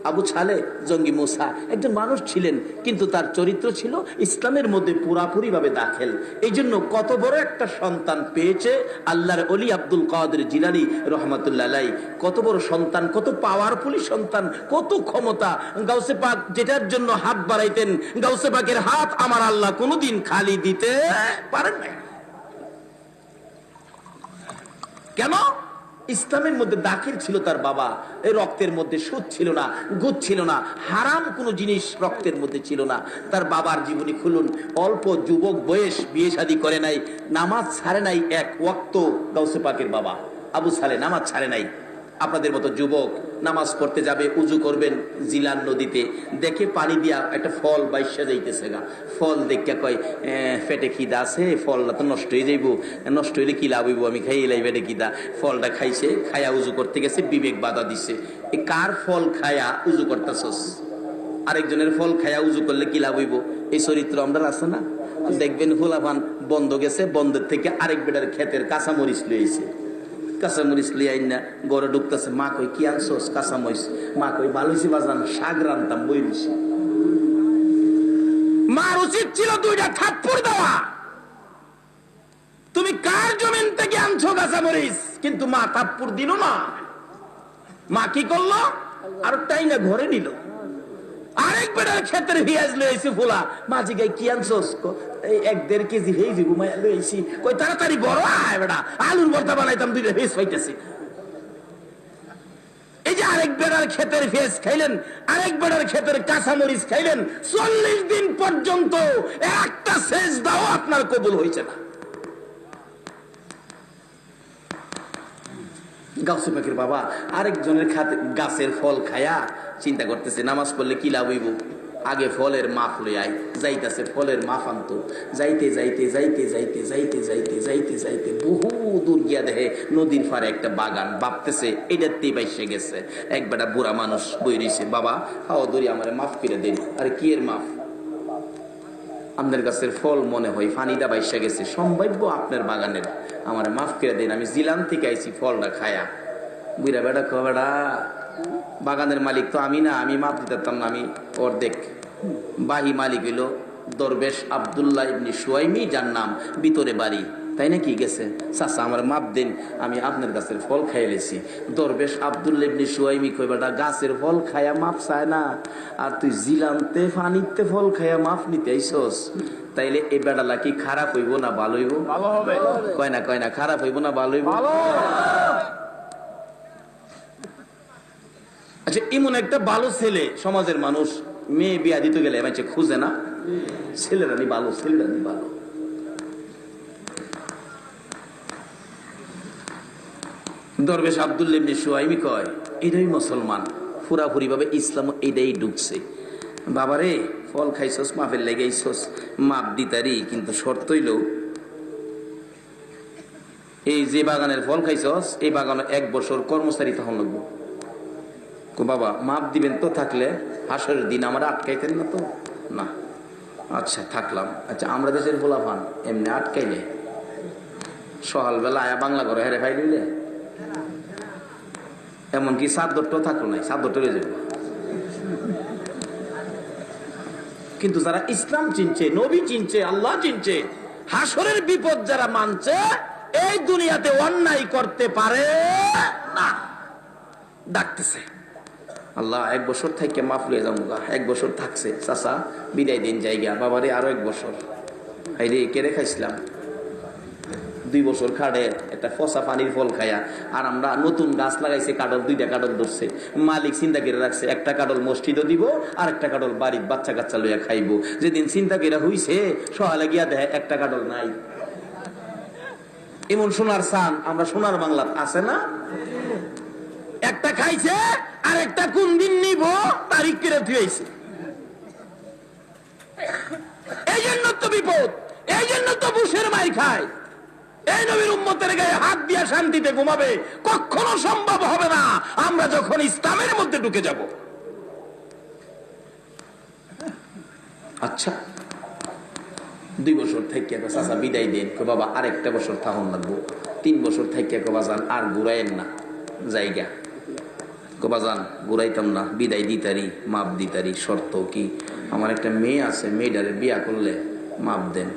আবু ছালে জঙ্গি মুসা একজন মানুষ ছিলেন, কিন্তু তার চরিত্র ছিল ইসলামের মধ্যে পুরাপুরি ভাবে দাখিল। এই জন্য কত বড় একটা সন্তান পেয়েছে আল্লাহর ওলি আব্দুল কাদের জিলানী রহমাতুল্লাহ আলাইহি। কত বড় সন্তান, কত পাওয়ারফুল সন্তান, কত ক্ষমতা। গাউসে পাক যেটার জন্য হাত বাড়াইতেন, গাউসে পাকের হাত আমার আল্লাহ কোনোদিন খালি দিতে পারেন না। কেন? ইসলামের মধ্যে দাখিল ছিল তার বাবা। এই রক্তের মধ্যে সুদ ছিল না, গুদ ছিল না, হারাম কোনো জিনিস রক্তের মধ্যে ছিল না। তার বাবার জীবনী খুলুন, অল্প যুবক বয়স, বিয়ে শাদী করে নাই, নামাজ ছাড়ে নাই এক ওয়াক্ত। গাউসে পাকের বাবা আবু সালে নামাজ ছাড়ে নাই। আপনাদের মতো যুবক নামাজ পড়তে যাবে, উজু করবেন জিলান নদীতে, দেখে পানি দিয়া একটা ফল বাইসা যাইতেছে গা। ফল দেখে কয় পেটে খিদা আছে, ফলটা তো নষ্ট হয়ে যাইব, নষ্ট হইলে কি লাভ হইব, আমি খাই এলাই পেটে খিদা। ফলটা খাইছে, খায়া উজু করতে গেছে, বিবেক বাধা দিছে, এ কার ফল খায়া উজু করতেছস? আরেকজনের ফল খায়া উজু করলে কি লাভ হইব? এই চরিত্র আমরা আছে না? দেখবেন হুলাফান বন্ধ গেছে, বন্ধের থেকে আরেক বেটার ক্ষেতের কাঁচামরিচ লইছে, কাঁচামরিচ লিয়ে আইন না গড়ে ঢুকতেছে। মা কই কি আনছোস? কাঁচামরিচ। মা কই ভালো হয়েছে বাজান, শাক রান্তাম বই দিছি। মার উচিত ছিল দুইটা থাপ্পড় দেওয়া, তুমি কার জমিন থেকে আনছো কাঁচামরিচ? কিন্তু মা থাপ্পড় দিল না। মা কি করলো? আর তাই না ঘরে নিল। আরেক বেটার ক্ষেতের পেঁয়াজ লইছি ফুলা, মাঝি গাই কি আনছোস? এই 1-1.5 কেজি হয়ে যাবো মায়া লইছি। কই তাড়াতাড়ি বড় আয় বেটা, আলুর ভর্তা বানাইতাম, 2টা পেঁয়াজ পাইতেছি। এই যে আরেক বেটার ক্ষেতের পেঁয়াজ খাইলেন, আরেক বেটার ক্ষেতের কাঁচামরিচ খাইলেন, 40 দিন পর্যন্ত একটা সেজদাও আপনার কবুল হয়েছে না। গাউসে পাকের বাবা আরেকজনের গাছের ফল খায়া চিন্তা করতেছে নামাজ পড়লে কি লাভ হইব, আগে ফলের মাফ লই আই। যাইতেছে ফলের মাফ আনতো, যাইতে যাইতে যাইতে যাইতে যাইতে যাইতে যাইতে যাইতে বহু দূর গিয়া দেখে নদীর পারে একটা বাগান। ভাবতেছে এটাতে বাইসে গেছে। এক বেটা বুড়া মানুষ বই রইছে, বাবা হাও দড়ি আমারে মাফ করে দেন। আরে কি এর মাফ? আপনার গাছের ফল মনে হয় ফানিটা বাইসা গেছে, সম্ভাব্য আপনার বাগানের, আমার মাফ করে দেন, আমি জিলান থেকে আইছি ফলটা খায়া। বুড়া বেটা ক বেটা, বাগানের মালিক তো আমি না, আমি মাফ দিতাম না, আমি অর্ধেক। বাহি মালিক হইল দরবেশ আব্দুল্লাহ ইবনে সুয়াইমি, যার নাম ভিতরে বাড়ি। তাই নাকি? গেছে, চাচা আমার মাপ দেন, আমি আপনার গাছের ফল খাই লেছি। দরবেশ আব্দুল্লাহ ইবনে সুয়াইমি কই বেটা, গাছের ফল খায়া মাপ চায় না, আর তুই জিলানতে ফানিতে ফল খায়া মাপ নিতে আইছস? তাইলে এই বেটালা কি খারাপ হইব না ভালো হইব? ভালো হবে। কয় না খারাপ হইব না ভালো হইব? আচ্ছা, এমন একটা ভালো ছেলে সমাজের মানুষ, মেয়ে বিয়া দিতে গেলে মাঝে খুঁজে না? ছেলেরানি ভালো, ছেলেরানি ভালো। দরবেশ আব্দুল্লাহ ইবনে সুয়াইমি কয় এটাই মুসলমান, পুরাপুরি ভাবে ইসলাম এটাই ঢুকছে। বাবারে ফল খাইছস, মাফের লেগেইছস, মাপ দিতারি, কিন্তু শর্ত হইল এই যে বাগানের ফল খাইছস, এই বাগানে 1 বছর কর্মচারী তখন লাগবো। বাবা মাপ দিবেন তো, থাকলে হাসরের দিন আমরা আটকাইতেন না তো? না। আচ্ছা থাকলাম। আচ্ছা, আমরা দেশের পোলাপান এমনি আটকাইলে সকালবেলা আয়া বাংলা করে হেরে ফাই দিলে, এমনকি সাদ্দরটাও থাকলো নাই, সাদ্দরটা রয়ে যাবে। কিন্তু যারা ইসলাম চিনছে, নবী চিনছে, আল্লাহ চিনছে, হাসরের বিপদ যারা মানছে, এই দুনিয়াতে অন্যায় করতে পারে না। ডাকতেছে আল্লাহ 1 বছর থেকে মাফ লয়ে যাবো গা। 1 বছর থাকছে, চাচা বিদায় দিন জায়গা। বাবারে আরো 1 বছর। হাইরে কেড়ে খাইছিলাম 2 বছর খাড়ে একটা ফসা পানির ফল খায়া। আর আমরা নতুন গাছ লাগাইছে, কাডল 2টা কাডল ধরছে। মালিক চিন্তা করে রাখছে, একটা কাডল মসজিদও দিব, আর একটা কাডল বাড়ির বাচ্চা কাচ্চা লইয়া খাইবো। যেদিন চিন্তা করে হইছে, সকালে গিয়া দেখে একটা কাডল নাই। এমন সোনার সান আমরা সোনার বাংলা আছে না? একটা খাইছে, আর একটা কোন দিন নিব তারিখ করে থুয়েছে। এই জন্য তো বিপদ, এই জন্য তো বুশের মাই খায়। এই নবীর উম্মতের গায়ে হাত দিয়া শান্তিতে ঘুমাবে কখনো সম্ভব হবে না, আমরা যখন ইসলামের মধ্যে ঢুকে যাব। আচ্ছা 2 বছর থেকে চাচা বিদায় দেন। বাবা আরেকটা বছর থাকুন লাগবো। 3 বছর থেকে বাজান আর ঘুরাইয়েন না জায়গা। বাজান ঘুরাইতাম না, বিদায় দিতারি, মাপ দিতারি, শর্ত কি আমার একটা মেয়ে আছে, মেয়েটারে বিয়া করলে মাপ দেন।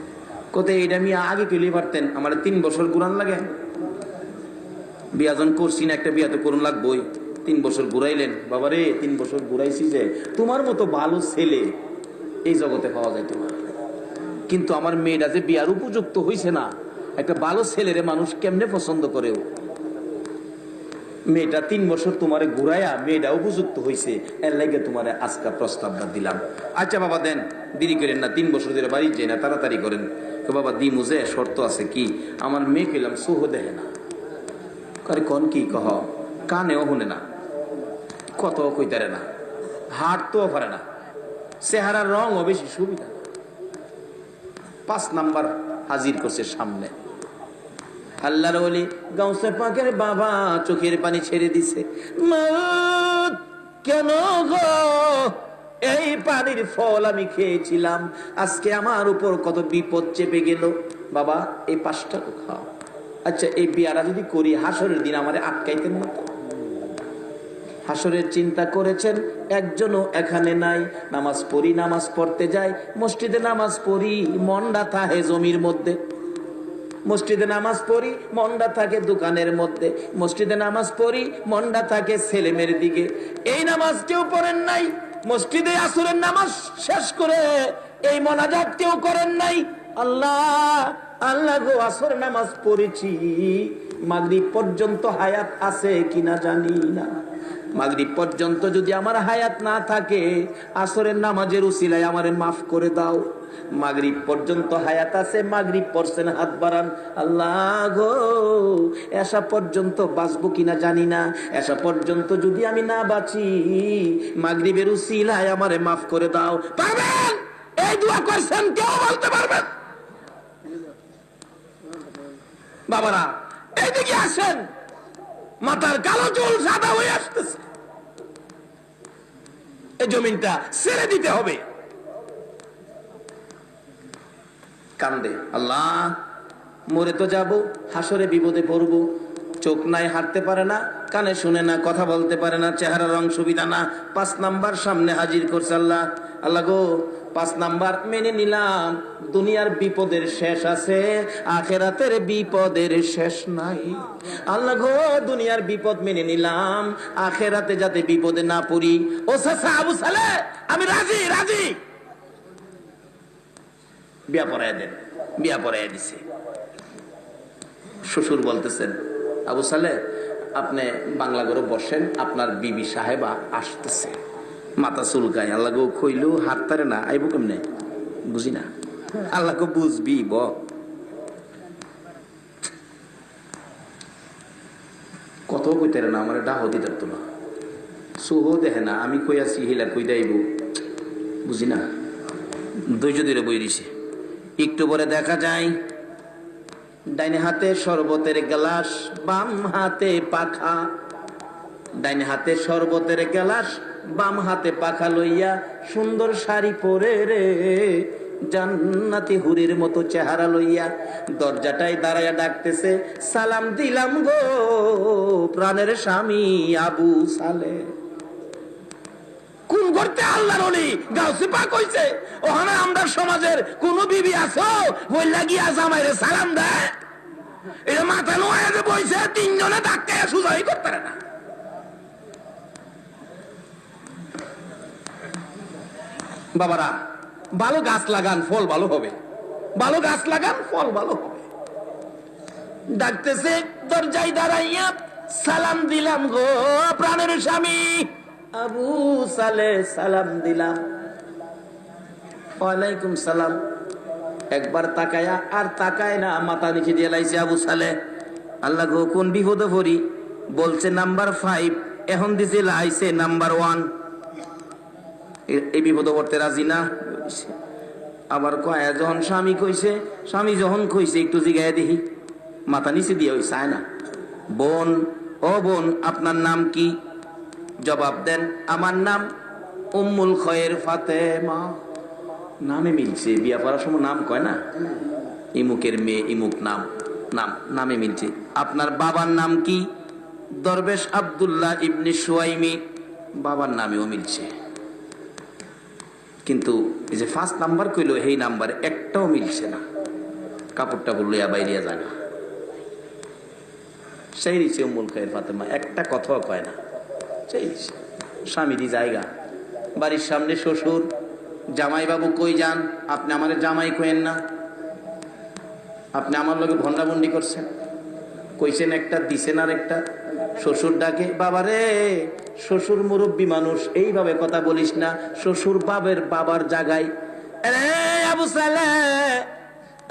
কোথায় এটা আমি আগে তুলে পারতেন, আমার 3 বছর ঘুরান লাগে। বিয়া যখন করছি না, একটা বিয়া তো করুন লাগবই। 3 বছর ঘুরাইলেন, বাবারে 3 বছর ঘুরাইছি যে তোমার মতো ভালো ছেলে এই জগতে পাওয়া যায় তোমার। কিন্তু আমার মেয়েটা যে বিয়ার উপযুক্ত হইছে না, একটা ভালো ছেলেরে মানুষ কেমনে পছন্দ করেও। মেয়েটা 3 বছর তোমারে ঘুরাইয়া মেয়েটা উপযুক্ত হইছে, এর লাগে তোমারে আজকে প্রস্তাবটা দিলাম। আচ্ছা বাবা দেন, দেরি করেন না, 3 বছর ধরে বাড়ি যাই না, তাড়াতাড়ি করেন। তো বাবা দি মুজে শর্ত আছে কি, আমার মেয়ে কইলাম সোহ দেহে না, করে কন কি কহ, কানেও শুনে না, কত কইতারে না, হাঁটতেও পারে না, চেহারার রঙও বেশি সুবিধা। 5 নাম্বার হাজির করছে সামনে। আল্লাহর ওলি গাউসে পাকের বাবা চোখের পানি ছেড়ে দিছে। মা কেন গো, এই পানির ফল আমি খেয়েছিলাম, আজকে আমার উপর কত বিপদ চেপে গেল। বাবা এই 5টা খাও। আচ্ছা এই বিয়ারা যদি করি, হাসরের দিন আমারে আটকাইতেন না? হাসরের চিন্তা করেছেন? একজনও এখানে নাই। নামাজ পড়ি, নামাজ পড়তে যাই, মসজিদে নামাজ পড়ি, মন্ডা থাকে জমির মধ্যে। মসজিদে নামাজ পড়ি, মন্ডা থাকে দোকানের মধ্যে। মসজিদে নামাজ পড়ি, মন্ডা থাকে ছেলেমেয়ের দিকে। এই নামাজ কেউ পড়েন নাই, মসজিদে আসরের নামাজ শেষ করে এই মোনাজাত কেউ করেন নাই। আল্লাহ আল্লাহ গো, আসর নামাজ পড়েছি, মাগরিব পর্যন্ত হায়াত আছে কিনা জানি না। মাগরিব পর্যন্ত যদি আমার হায়াত না থাকে, আসরের নামাজের উসিলায় আমারে মাফ করে দাও। মাগরিব পর্যন্ত হায়াত আছে, মাগরিব পড়ছেন, হাত বাড়ান। আল্লাহ গো, এসা পর্যন্ত বাঁচবো কিনা জানি না, এসা পর্যন্ত যদি আমি না বাঁচি, মাগরিবের উসিলায় আমারে মাফ করে দাও। পারবেন? এই দোয়া করছেন কেউ বলতে পারবেন? বাবারা এইদিকে আসেন, মাথার কালো চুল সাদা হয়ে আসতেছে, এই জমিনটা ছেড়ে দিতে হবে। কান্দে, আল্লাহ মরে তো যাব, হাসরে বিপদে পড়বো। চোখ নাই, হাঁটতে পারে না, কানে শুনে না, কথা বলতে পারে না, চেহারা রং সুবিধা না। 5 নাম্বার সামনে হাজির করছে। আল্লাহ আল্লাহ গো, 5 নাম্বার মেনে নিলাম, দুনিয়ার বিপদের শেষ আছে, আখেরাতের বিপদের শেষ নাই। আল্লাহ গো, দুনিয়ার বিপদ মেনে নিলাম, আখেরাতে যাতে বিপদে না পড়ি। ও চাচা আবু সালে, আমি রাজি রাজি, বিয়া পড়ায় দেন। বিয়া পড়ায় দিছে। শ্বশুর বলতেছেন, আবু সালে আপনি বাংলা ঘরে বসেন, আপনার বিবি সাহেবা আসতেছে। মাথা চুলকায়, আল্লাহ গো কইলো হাঁটতারে না, আইব কেমনে বুঝি না। আল্লাহ গো বুঝবি ব। কত কইতারে না, আমার ডাহ দিতে পারতো না, সুহ দেখে না, আমি কই আছি হিলা কই দাইব বুঝি না। ধৈর্য ধরে বই দিছে। একটু পরে দেখা যায় ডাইনে হাতে শরবতের গ্লাস, বাম হাতে পাখা। ডাইনে হাতে শরবতের গ্লাস, বাম হাতে পাখা লইয়া, সুন্দর শাড়ি পরে রে, জান্নাতি হুরির মতো চেহারা লইয়া দরজাটায় দাঁড়াইয়া ডাকতেছে, সালাম দিলাম গো প্রাণের স্বামী আবু সালে। কোন করতে আল্লাহর ওলি গাউসে পাক হইছে, ওখানে আমরা সমাজের কোন বিবি আছো বই লাগিয়া জামাইরে সালাম দেয়? এটা মাথা নোয়া বইছে, 3 জনে ডাক্তার সুজাই করতে পারে না। বাবারা ভালো গাছ লাগান, ফল ভালো হবে। ভালো গাছ লাগান, ফল ভালো হবে। ডাকতেছে দরজায় দাঁড়াইয়া, সালাম দিলাম গো প্রাণের স্বামী আবু সালে, সালাম দিলাম। ওয়ালাইকুম সালাম। একবার তাকায়া আর তাকায় না, মাথা নিচে দিয়ে লাইছে আবু সালে। আল্লাহ গো কোন বিপদে পড়ি, বলছে নাম্বার 5, এখন দিছে লাইছে নাম্বার 1। এই বিপদে পড়তে রাজি না। আবার কয়া যখন স্বামী কইছে, স্বামী যখন কইছে একটু জিগায় দেখি, মাথা নিচে দিয়ে ওই চায় না। বোন, ও বোন আপনার নাম কি? জবাব দেন, আমার নাম উম্মুল খয়ের ফাতেমা। নামে মিলছে, বিয়া করার সময় নাম কয় না, ইমুকের মেয়ে ইমুক নাম, নামে মিলছে। আপনার বাবার নাম কি? দরবেশ আব্দুল্লাহ ইবনে সুয়াইমি, বাবার নামেও মিলছে, কিন্তু এই যে ফার্স্ট নাম্বার কইল এই নাম্বার একটাও মিলছে না। কাপড়টা বললিয়া বাইরিয়া যায় না। সেই রিচে উম্মুল খায়ের ফাতেমা একটা কথাও কয় না। সেই স্বামীরই জায়গা, বাড়ির সামনে শ্বশুর, জামাই বাবু কই যান, আপনি আমার জামাই কইেন না, আপনি আমার লগে ভন্ডাভন্ডি করছেন, কইছেন একটা দিছেন আর একটা। শ্বশুর ডাকে, বাবারে, শ্বশুর মুরব্বী মানুষ, এইভাবে কথা বলিস না, শ্বশুর বাবার জায়গায়। আবু সালেহ,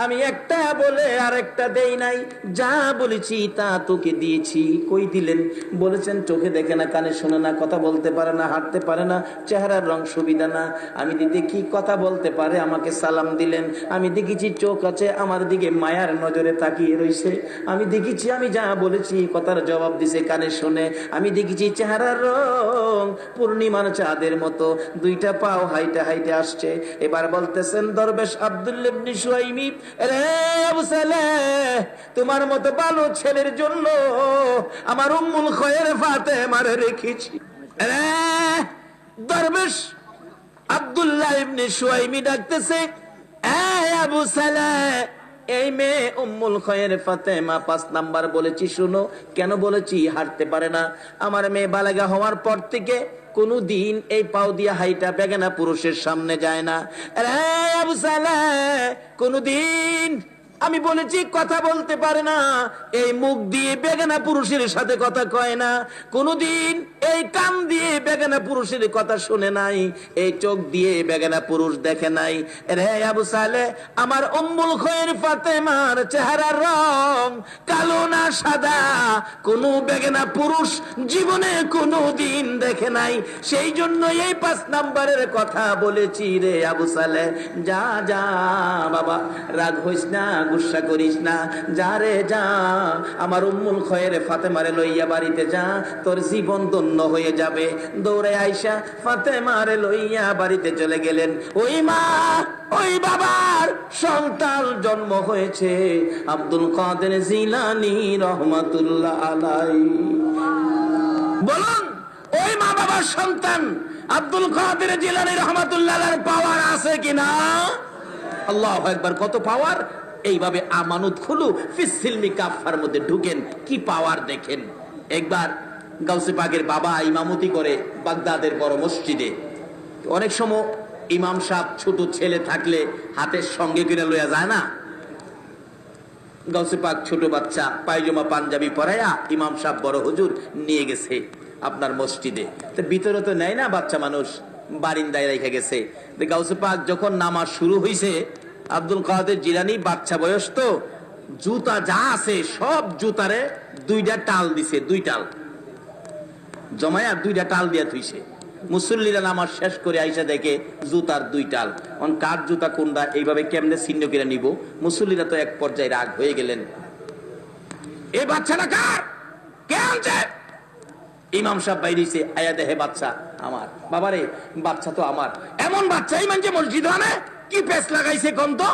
আমি একটা বলে আর একটা দেই নাই, যা বলেছি তা তোকে দিয়েছি। কই দিলেন? বলেছেন চোখে দেখে না, কানে শোনে না, কথা বলতে পারে না, হাঁটতে পারে না, চেহারার রং সুবিধা না। আমি দিদি কি কথা বলতে পারে, আমাকে সালাম দিলেন। আমি দেখেছি চোখ আছে, আমার দিকে মায়ার নজরে তাকিয়ে রইছে। আমি দেখেছি আমি যা বলেছি কথার জবাব দিছে, কানে শোনে। আমি দেখেছি চেহারার রং পূর্ণিমার চাঁদের মতো, দুইটা পাও হাইটে হাইটে আসছে। এবার বলতেছেন দরবেশ আব্দুল্লাহ ইবনে সুয়াইমি, তোমার মতো ভালো ছেলের জন্য আমার উম্মুল খায়ের ফাতেমারে রেখেছি। দরবেশ আব্দুল্লাহ ইবনে সুয়াইমি ডাকতেছে, আবু সালেহ, এই মেয়ে উম্মুল খায়ের ফাতেমা 5 নাম্বার বলেছি, শুনো। কেন বলেছি? হাঁটতে পারে না। আমার মেয়ে বালেগা হওয়ার পর থেকে কোনো দিন এই পাও দিয়া হাইটা বেগানা পুরুষের সামনে যায় না। আবু সালেহ, কোনদিন আমি বলেছি কথা বলতে পারে না, এই মুখ দিয়ে বেগানা পুরুষের সাথে কথা কয় না, কোনদিন এই কান দিয়ে বেগানা পুরুষের কথা শুনে নাই, এই চোখ দিয়ে বেগানা পুরুষ দেখে নাই। রে আবু সালেহ, আমার উম্মুল খায়ের ফাতেমার চেহারার রং কালো না সাদা, কোন বেগানা পুরুষ জীবনে কোনদিন দেখে নাই। সেই জন্য এই 5 নাম্বারের কথা বলেছি রে আবু সালেহ। যা যা বাবা, রাগ হইস না, গুসা করিস না, যা রে যা, আমার উম্মুল খায়ের ফাতেমারে লইয়া বাড়িতে যা, তোর জীবন ধন্য হয়ে যাবে। দৌড়ে আইসা ফাতেমারে লইয়া বাড়িতে চলে গেলেন। ওই মা, ওই বাবার সন্তান জন্ম হয়েছে আব্দুল কাদের জিলানী রহমাতুল্লাহ আলাইহি। বলুন, ওই মা বাবার সন্তান আব্দুল কাদের জিলানী রহমাতুল্লাহ আলাইহির পাওয়ার আছে কিনা? আল্লাহু আকবার, কত পাওয়ার! এইভাবে আমানত খুলু ফিসসিলমি কাফার মধ্যে ঢুকেন, কি পাওয়ার দেখেন। একবার গাউসে পাকের বাবা ইমামতি করে বাগদাদের বড় মসজিদে। অনেক সময় ইমাম সাহেব ছোট ছেলে থাকলে হাতের সঙ্গে করে লইয়া যায় না। গাউসে পাক ছোট বাচ্চা পায়জামা পাঞ্জাবি পরাইয়া ইমাম সাহেব বড় হুজুর নিয়ে গেছে আপনার মসজিদে। তো ভিতরে তো নেয় না, বাচ্চা মানুষ বারিন্দায় রেখে গেছে। গাউসে পাক যখন নামাজ শুরু হয়েছে, আব্দুল কাদের জিলানী বাচ্চা বয়স তো, জুতা যা আছে সব জুতারে 2টা টাল দিছে, 2 টাল জমায়া 2টা টাল দিয়া থুইছে। মুসল্লিরা নামাজ শেষ করে আইসা দেখে জুতার 2 টাল। কার জুতা কোনটা, এইভাবে কেমনে ছিন্ন করে নিব? মুসল্লিরা তো এক পর্যায়ে রাগ হয়ে গেলেন, এই বাচ্চাটা কার, কে আনছে? ইমাম সাহেব বাইরেছে, আয়া দেখে বাচ্চা আমার। বাবারে, বাচ্চা তো আমার। এমন বাচ্চাই মানছে মসজিদ আনে, কি পেস লাগাইছে কোন তো?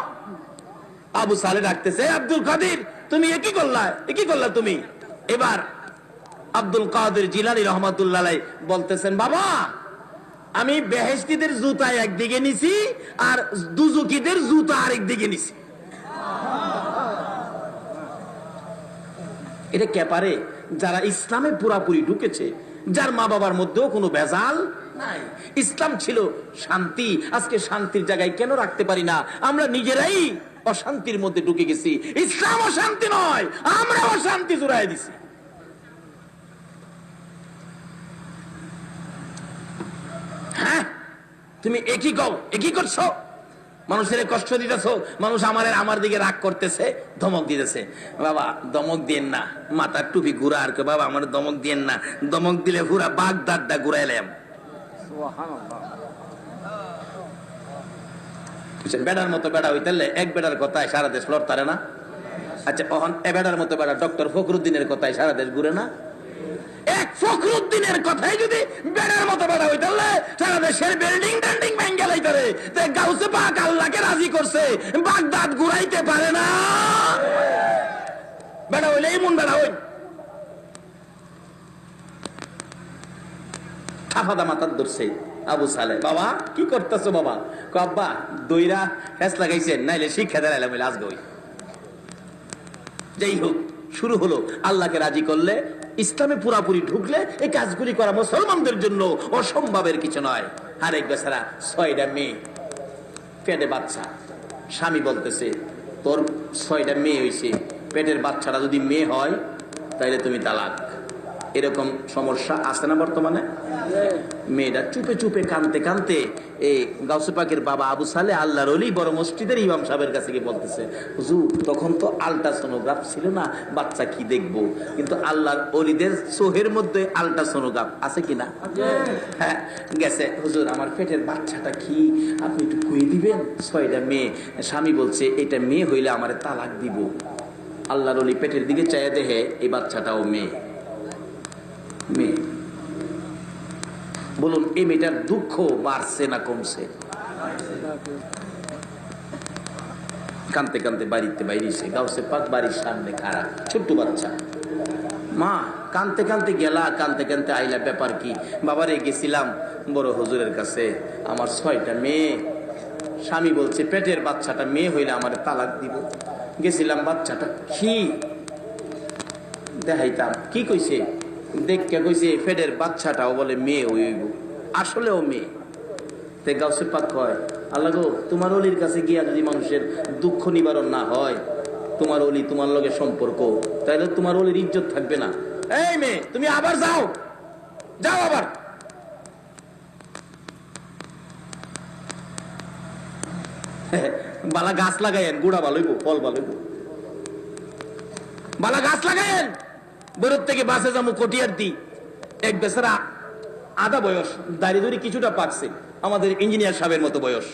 আবু সালেহ ডাকতেছে, আব্দুল কাদের, তুমি একই করলা তুমি। এবার আব্দুল কাদের জিলানী রহমাতুল্লাহ আলাইহি বলতেছেন, বাবা, আমি বেহেশতীদের জুতা একদিকে নিছি আর দুজুকিদের জুতা আরেক দিকে নিছি। এটা কে পারে? যারা ইসলামে পুরাপুরি ঢুকেছে, যার মা বাবার মধ্যেও কোনো ভেজাল নাই। ইসলাম ছিল শান্তি, আজকে শান্তির জায়গায় কেন রাখতে পারি না? আমরা নিজেরাই অশান্তির মধ্যে ঢুকে গেছি। ইসলাম অশান্তি নয়, আমরা অশান্তি জুড়াই দিছি। হ্যাঁ, তুমি একই করছো, মানুষের কষ্ট দিতেছো, মানুষ আমার দিকে রাগ করতেছে, ধমক দিতেছে। বাবা, ধমক দিয়েন না, মাথার টুপি ঘুরা আর কে, বাবা আমার ধমক দিয়েন না, ধমক দিলে পুরা বাগদাদটা ঘুরাইলাম। বেড়ার মতো বেড়া হইতালে এক বেড়ার কথায় সারা দেশ লড়তারে না। আচ্ছা, এ বেড়ার মতো বেড়া ডক্টর ফখরুদ্দিনের কথায় সারা দেশ ঘুরে না। এক ফখরুদ্দিনের কথাই যদি বেড়ার মতো বেড়া হইতালে সারা দেশের বিল্ডিং টেন্ডিং ভেঙে লাইতারে। গাউসে পাক আল্লাহকে রাজি করছে, বাগদাদ ঘুরাইতে পারে না। বেড়া হইলে এমন বেড়া হই। হাফাদা মাথার ধরছে আবু সালে, বাবা কি করতেছো বাবা? আব্বা দইরা ফেস লাগাইছেন, নাইলে শিক্ষা দেলাইলাম আজকে। যাই হোক, শুরু হলো। আল্লাহকে রাজি করলে, ইসলামে পুরাপুরি ঢুকলে এই কাজগুলি করা মুসলমানদের জন্য অসম্ভবের কিছু নয়। আরেক বেচারা 6টা মেয়ে, পেটে বাচ্চা। স্বামী বলতেছে, তোর 6টা মেয়ে হয়েছে, পেটের বাচ্চাটা যদি মেয়ে হয় তাইলে তুমি তালাক। এরকম সমস্যা আছে না বর্তমানে? মেয়েটা চুপে চুপে কানতে কানতে এই গাউসে পাকের বাবা আবু সালে আল্লাহর ওলি বড় মসজিদের ইমাম সাহেবের কাছে গিয়ে বলতেছে, হুজুর তখন তো আল্ট্রাসোনোগ্রাফ ছিল না, বাচ্চা কি দেখবো? কিন্তু আল্লাহর ওলিদের চোহের মধ্যে আল্ট্রাসোনোগ্রাফ আছে কিনা? হ্যাঁ, গেছে। হুজুর আমার পেটের বাচ্চাটা কি, আপনি একটু কয়ে দিবেন? 6টা মেয়ে। স্বামী বলছে, এটা মেয়ে হইলে আমারে তালাক দিব। আল্লাহর ওলি পেটের দিকে চাইয়া দেখে এই বাচ্চাটাও মেয়ে। মেয়ে। বলুন এই মেয়েটার দুঃখ বাড়ছে না কমছে? কানতে কানতে বাড়িতে বাইরেছে। গাউসে পাক বাড়ির সামনে খারাপ, ছোট্ট বাচ্চা। মা কানতে কানতে গেলা, কানতে কানতে আইলা, ব্যাপার কি? বাবারে গেছিলাম বড় হুজুরের কাছে, আমার 6টা মেয়ে। স্বামী বলছে পেটের বাচ্চাটা মেয়ে হইলে আমার তালাক দিব। গেছিলাম, বাচ্চাটা কি দেখাইতাম। কি কইছে? দেখকে কইছে পেটের বাচ্চাটাও বলে মেয়ে হইব, আসলেও মেয়ে। তে গাউসে পাক কয়, আল্লাহ গো, তোমার অলির কাছে গিয়া যদি মানুষের দুঃখ নিবারণ না হয়, তোমার অলি তোমার লগে সম্পর্ক, তাহলে তোমার অলির ইজ্জত থাকবে না। এই মেয়ে, তুমি আবার যাও, যাও আবার। বালা গাছ লাগাইয়েন, গুড়া ভালোইব, ফল ভালোইব। বালা গাছ লাগাইয়েন। বেরোর থেকে বাসে যাবো কটিয়ার দি। এক বেচারা আধা বয়স, দাড়ি দড়ি কিছুটা পাকছে, আমাদের ইঞ্জিনিয়ার সাহেবের মতো বয়স।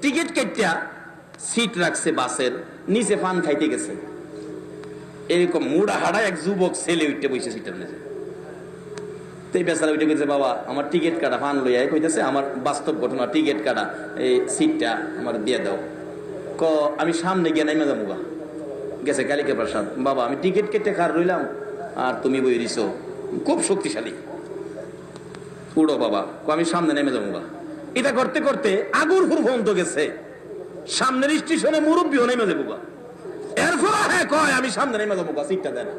টিকিট কেটিয়া সিট রাখছে বাসের নিচে, পান খাইতে গেছে। এরকম মুড়া হাড়া এক যুবক ছেলে উঠতে বসে সিটের নিচে। তো এই বেচারা উঠে গেছে, বাবা আমার টিকিট কাটা। পান লইয়া কইতেছে, আমার বাস্তব ঘটনা, টিকিট কাটা, এই সিটটা আমার দিয়ে দাও। ক আমি সামনে গিয়ে নাইমা যাবো। গেছে কালিকা প্রসাদ, বাবা আমি টিকিট কেটে খার রইলাম আর তুমি বই দিছো, খুব শক্তিশালী, উড়ো বাবা। আমি সামনে নেমে যাবো। এটা করতে করতে আগুর হুর পর্যন্ত গেছে, সামনের স্টেশনে মুরব্বীও নেমে যাবো। এরপর হ্যাঁ কয় আমি সামনে নেমে যাবো, সিটটা দেয় না।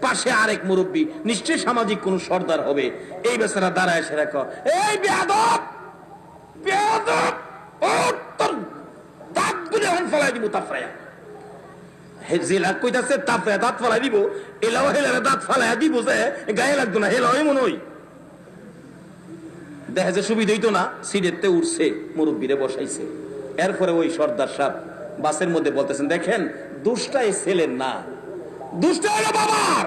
পাশে আরেক মুরব্বী, নিশ্চয়ই সামাজিক কোন সর্দার হবে। এই বেচারা দাঁড়ায়, সেরা কয়, এই বেয়াদব বেয়াদব, ও তোর দাঁত গুলি এখন ফেলাই দিব তাফরায়া। জেলা কইতাছে তাফরায়া দাঁত ফেলাই দিব, এলাও হেলারে দাঁত ফেলাই দিব, যে গায়ে লাগতো না, হেলাও মনে হই। দেখা যায় সুবিধা হইতো না, সিটেতে উঠছে, মুরব্বীরে বসাইছে। এরপরে ওই সর্দার সাহেব বাসের মধ্যে বলতেছেন, দেখেন দুষ্টা এই ছেলের না, দুষ্টা হলো বাবার।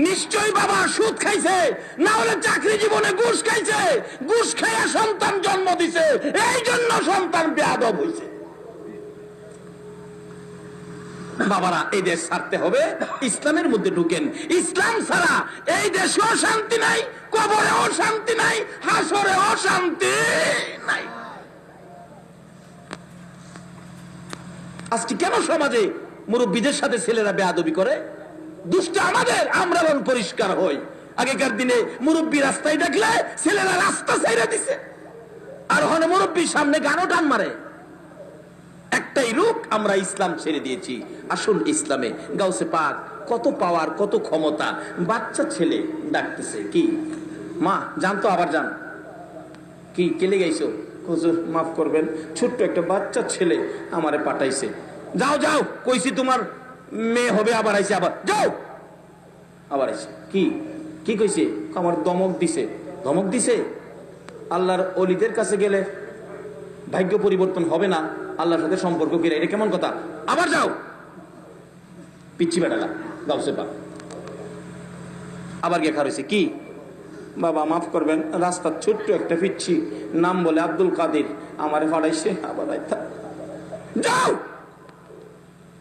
নিশ্চয়ই বাবা সুদ খাইছে, না হলে চাকরি জীবনে ঘুষ খাইছে, ঘুষ খাইয়া সন্তান জন্ম দিছে, এই জন্য সন্তান বেয়াদব হইছে। বাবারা এই দেশ ছাড়তে হবে, ইসলামের মধ্যে ঢুকেন। ইসলাম ছাড়া এই দেশেও শান্তি নাই, কবরেও শান্তি নাই, হাসরেও শান্তি নাই। আজকে কেন সমাজে মুরব্বীদের সাথে ছেলেরা বেয়াদবি করে? দুষ্ট আমাদের, আমরা মন পরিষ্কার হই। আগেকার দিনে মুরব্বী রাস্তায় ডাকলে ছেলেরা রাস্তা ছেড়ে দিছে, আর হনে মুরব্বীর সামনে গানও টান মারে। একটাই রূপ, আমরা ইসলাম ছেড়ে দিয়েছি। আসুন ইসলামে। গাউসে পাক কত পাওয়ার, কত ক্ষমতা। বাচ্চা ছেলে ডাকতেছে, কি মা জানতো, আবার যান। কি কেলে গাইছো? হুজুর মাফ করবেন, ছোট্ট একটা বাচ্চা ছেলে আমারে পাঠাইছে। যাও যাও, কইছি তোমার মেয়ে হবে, আবার আইছে, আবার যাও, আবার আইছে। কি কি কইছে? আমার ধমক দিছে। ধমক দিছে? আল্লাহর ওলিদের কাছে গেলে ভাগ্য পরিবর্তন হবে না, আল্লাহর সাথে সম্পর্ক কিরা, এটা কেমন কথা? আবার যাও। পিচ্ছি বেড়ালা গাউসে পাক আবার গিয়ে খারইছে। কি বাবা মাফ করবেন, রাস্তার ছোট্ট একটা পিচ্ছি, নাম বলে আব্দুল কাদের, আমারে ফাড়াইছে, আবার যাও।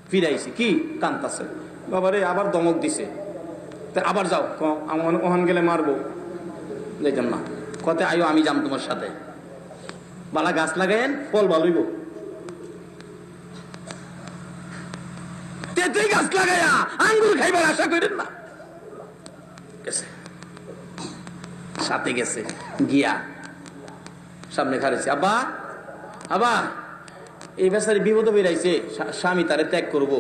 ফিরাইছি। কি কান্তাছে? বাবারে আবার ধমক দিছে, আবার যাও। আমার ওখান গেলে মারবো, যাইতাম না। কতে আয়ো, আমি যাম তোমার সাথে। বালা গাছ লাগাইন, ফল ভালোইব। তেঁতুল গাছ লাগাইয়া আঙ্গুর খাইবার আশা করেন না। সাথে গেছে, গিয়া সামনে খারেছে, আব্বা আব্বা এই বেচারি বিপদে বেরাইছে, স্বামী তারে ত্যাগ করব,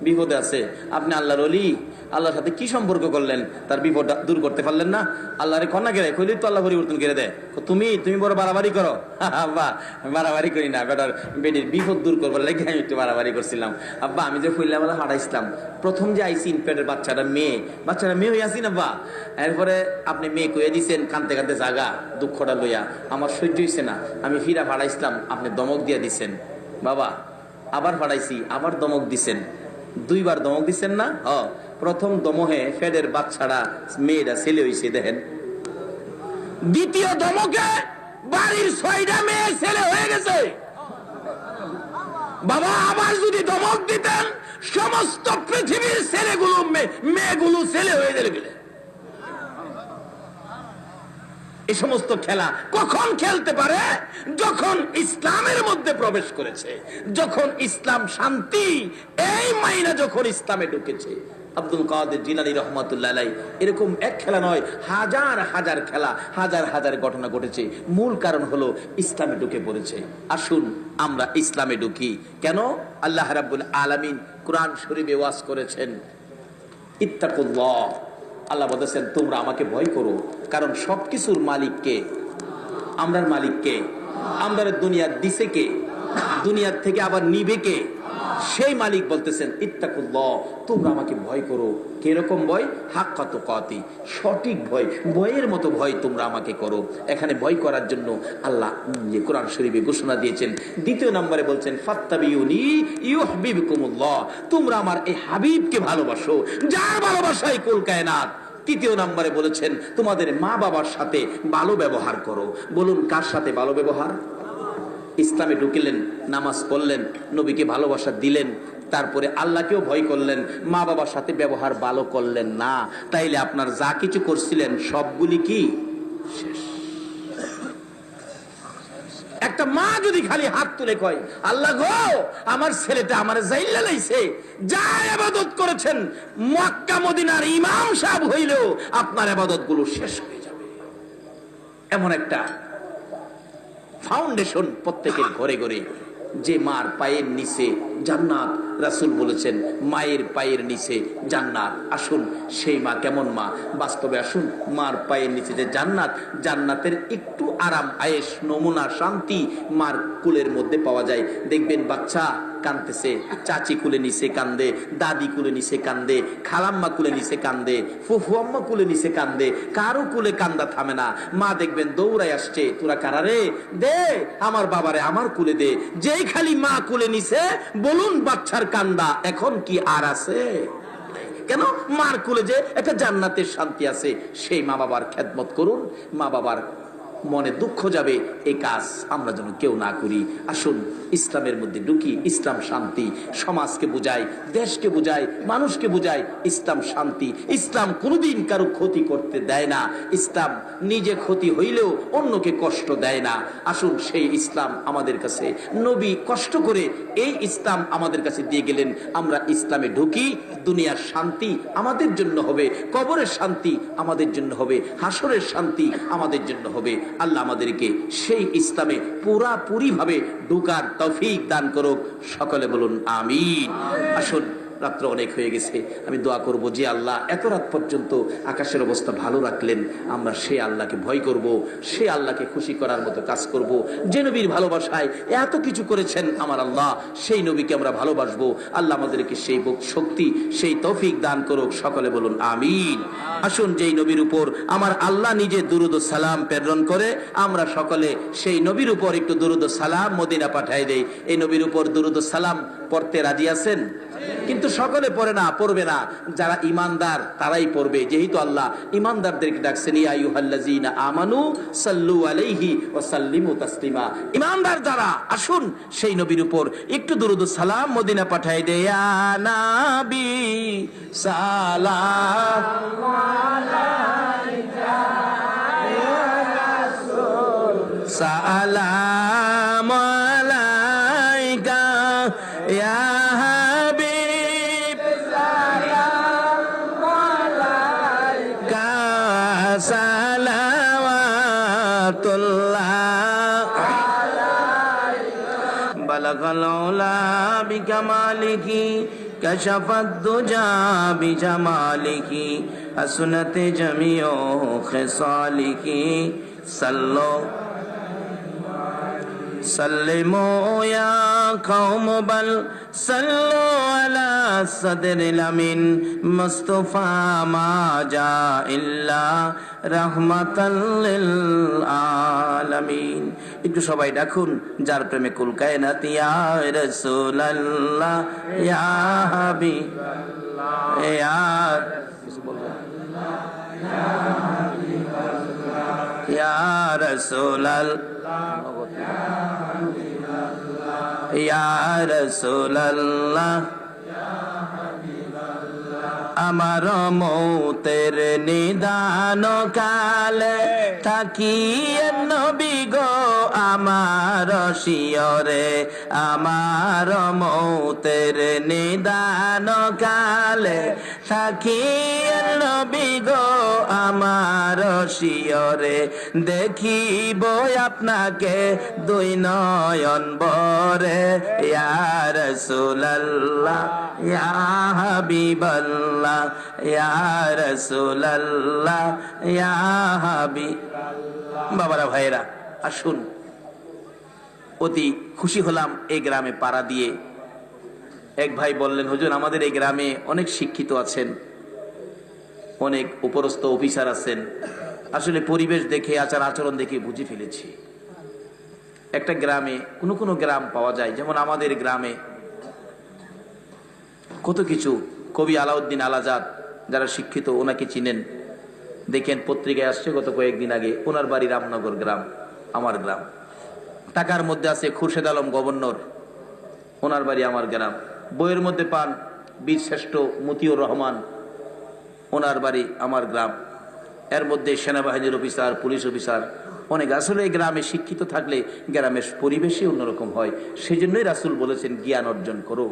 বিপদে আছে, আপনি আল্লাহর ওলি, আল্লাহর সাথে কি সম্পর্ক করলেন, তার বিপদ দূর করতে পারলেন না? আল্লাহরে কন্যা গেলে কইলেই তো আল্লাহ পরিবর্তন করে দেয়। তুমি বড় বাড়াবাড়ি করো। আব্বা বাড়াবাড়ি করি না, বেটার বেটির বিপদ দূর করবার লেগে আমি একটু বাড়াবাড়ি করছিলাম। আব্বা আমি যে ফুল্লা বেলা হারাইছিলাম, প্রথম যে আইসি পেটের বাচ্চাটা মেয়ে হয়ে আসি না আব্বা, এরপরে আপনি মেয়ে কয়ে দিছেন, কানতে কানতে জাগা দুঃখটা লইয়া, আমার সহ্য হইছে না, আমি ফিরা ফাড়াইছিলাম, আপনি দমক দিয়া দিছেন। বাবা আবার ফাড়াইছি, আবার দমক দিছেন, 2 বার দমক দিচ্ছেন না? প্রথম দমহে ফেডের বাচ্চারা মেয়েরা ছেলে হইছে দেখেন, দ্বিতীয় দমকে বাড়ির 6টা মেয়ে ছেলে হয়ে গেছে। বাবা আবার যদি দমক দিতেন, সমস্ত পৃথিবীর ছেলেগুলো মেয়েগুলো ছেলে হয়ে যাবে। এই সমস্ত খেলা কখন খেলতে পারে? যখন ইসলামের মধ্যে প্রবেশ করেছে, যখন ইসলাম শান্তি, এই মাইনা যখন ইসলামে ঢুকেছে। আব্দুল কাদের জিলানী রহমাতুল্লাহ আলাইহি এরকম এক খেলা নয়, হাজার হাজার খেলা, হাজার হাজার ঘটনা ঘটেছে। মূল কারণ হলো ইসলামে ঢুকে পড়েছে। আসুন আমরা ইসলামে ঢুকি। কেন? আল্লাহ রাব্বুল আলামিন কোরআন শরীফে ওয়াজ করেছেন, ইত্তাকুল্লাহ। আল্লাহ বলেছেন তোমরা আমাকে ভয় করো, কারণ সবকিছুর মালিক কে? আমরার মালিক কে? আমরার দুনিয়ার দিছে কে? দুনিয়ার থেকে আবার নিবে কে? সেই মালিক বলতেছেন ইত্তাকুল্লাহ, তোমরা আমাকে ভয় করো। কিরকম ভয়? হাক্কা তুকাতি, সঠিক ভয়, ভয়ের মতো ভয় তোমরা আমাকে করো। এখানে ভয় করার জন্য আল্লাহ কোরআন শরীফে ঘোষণা দিয়েছেন। দ্বিতীয় নম্বরে বলছেন ফাত্তাবিউনি ইউহিব্বুকুমুল্লাহ, তোমরা আমার এই হাবিবকে ভালোবাসো, যার ভালোবাসায় কুল কায়নাত। তৃতীয় নম্বরে বলেছেন তোমাদের মা বাবার সাথে ভালো ব্যবহার করো। বলুন কার সাথে ভালো ব্যবহার? ইসলামে ঢুকিলেন, নামাজ পড়লেন, নবীকে ভালোবাসা দিলেন, তারপরে আল্লাহকেও ভয় করলেন, মা বাবার সাথে ব্যবহার ভালো করলেন না, তাইলে আপনার যা কিছু করছিলেন সবগুলি কি শেষ? একটা মা যদি খালি হাত তুলে কয় আল্লাহ গো আমার ছেলেটা আমার জাইল্লা লাইছে, যা ইবাদত করেছেন মক্কা মদিনার ইমাম সাহেব হইলেও আপনার ইবাদত গুলো শেষ হয়ে যাবে। এমন একটা ফাউন্ডেশন প্রত্যেকের ঘরে ঘরে, যে মার পায়ের নিচে জান্নাত। রাসূল বলেছেন মায়ের পায়ের নিচে জান্নাত। আসুন সেই মা কেমন মা বাস্তবে আসুন, মার পায়ের নিচে যে জান্নাত, জান্নাতের একটু আরাম আয়েশ নমুনা শান্তি মার কুলের মধ্যে পাওয়া যায়। দেখবেন বাচ্চা কানতেছে, চাচি কুলে নিচে কান্দে, দাদি কুলে নিচে কান্দে, খালাম্মা কুলে নিচে কান্দে, ফুফু আম্মা কুলে নিচে কান্দে, কারো কুলে কান্দা থামে না। মা দেখবেন দৌড়ায় আসছে, তোরা কারারে দে আমার বাবারে আমার কুলে দে। যেই খালি মা কুলে নিছে, বলুন বাচ্চার কান্দা এখন কি আর আছে? কেন? মার কুলে যে একটা জান্নাতের শান্তি আছে। সেই মা বাবার খেদমত করুন, মা বাবার মনে দুঃখ যাবে, এই কাজ আমরা যেন কেউ না করি। আসুন ইসলামের মধ্যে ঢুকি। ইসলাম শান্তি, সমাজকে বুঝায়, দেশকে বুঝায়, মানুষকে বুঝায়। ইসলাম শান্তি, ইসলাম কোনোদিন কারো ক্ষতি করতে দেয় না, ইসলাম নিজে ক্ষতি হইলেও অন্যকে কষ্ট দেয় না। আসুন সেই ইসলাম আমাদের কাছে নবী কষ্ট করে এই ইসলাম আমাদের কাছে দিয়ে গেলেন, আমরা ইসলামে ঢুকি। দুনিয়ার শান্তি আমাদের জন্য হবে, কবরের শান্তি আমাদের জন্য হবে, হাসরের শান্তি আমাদের জন্য হবে। আল্লাহ আমাদেরকে সেই ইসলামে পুরাপুরি ভাবে ঢোকার তৌফিক দান করুক। সকলে বলুন আমিন। আসুন রাত্র অনেক হয়ে গেছে, আমি দোয়া করব যে আল্লাহ এত রাত পর্যন্ত আকাশের অবস্থা ভালো রাখলেন, আমরা সে আল্লাহকে ভয় করব, সে আল্লাহকে খুশি করার মতো কাজ করব। যে নবীর ভালোবাসায় এত কিছু করেছেন আমার আল্লাহ, সেই নবীকে আমরা ভালোবাসবো। আল্লাহ আমাদেরকে সেই শক্তি, সেই তৌফিক দান করুক। সকলে বলুন আমিন। আসুন যেই নবীর উপর আমার আল্লাহ নিজে দুরুদ ও সালাম প্রেরণ করে, আমরা সকলে সেই নবীর উপর একটু দুরুদ ও সালাম মদিনা পাঠাই দেই। এই নবীর উপর দুরুদ ও সালাম পড়তে রাজি আছেন? কিন্তু সকলে পড়ে না, পড়বে না, যারা ইমানদার তারাই পড়বে, যেহেতু আল্লাহ ইমানদারদেরকে ডাকছেন ইয়া আইয়ুহাল্লাযীনা আমানু সাল্লু আলাইহি ওয়া সাল্লিমু তাসলিমা। ইমানদার যারা, আসুন সেই নবীর উপর একটু দুরুদ ও সালাম মদিনা পাঠাই দেই। ইয়া নবী সালাম আলাইকা ইয়া রাসূল সালাম আলাইকা ইয়া সালাম বালাগাল উলা বিকামালিহি কাশাফাদ দুজা বিজামালিহি হাসনাতে জামিউ খিসালিহি সাল্লু سلموا يا قوم بل صلوا على صدر الأمين مصطفى ما جاء إلا رحمة للعالمين একটু সবাই ডাকুন যার প্রেমে কুল কায়নাত ইয়া রাসূলুল্লাহ ইয়া হাবিবাল্লাহ ইয়া কিছু বলবেন ইয়া রাসূলুল্লাহ ইয়া রাসূলুল্লাহ আমার মৌতের নিদান কালে থাকিয়ে নবী গো আমার শিয়রে আমার মৌতের নিদান কালে থাকিয়ে নবী গো আমার শিয়রে দেখিব আপনাকে দুই নয়ন বরে ইয়া রাসূলুল্লাহ ইয়া হাবিবাল্লাহ ইয়া রাসূলুল্লাহ ইয়া হাবিবাল্লাহ। বাবারা ভাইরা আসুন, অতি খুশি হলাম এই গ্রামে পাড়া দিয়ে। এক ভাই বললেন, হুজুর আমাদের এই গ্রামে অনেক শিক্ষিত আছেন, অনেক উপরস্থ অফিসার আছেন, আসলে পরিবেশ দেখে আচার আচরণ দেখে বুঝে ফেলেছি একটা গ্রামে কোনো গ্রাম পাওয়া যায় যেমন আমাদের গ্রামে কত কিছু। কবি আলাউদ্দিন আলাজাদ যারা শিক্ষিত ওনাকে চিনেন, দেখেন পত্রিকায় আসছে গত কয়েকদিন আগে, ওনার বাড়ি রামনগর গ্রাম, আমার গ্রাম। টাকার মধ্যে আছে খুরশেদ আলম গভর্নর, ওনার বাড়ি আমার গ্রাম। বইয়ের মধ্যে পান বীর শ্রেষ্ঠ মতিউর রহমান, ওনার বাড়ি আমার গ্রাম। এর মধ্যে সেনাবাহিনীর অফিসার, পুলিশ অফিসার অনেক। আসলে এই গ্রামে শিক্ষিত থাকলে গ্রামের পরিবেশই অন্যরকম হয়। সেই জন্যই রাসূল বলেছেন জ্ঞান অর্জন করো।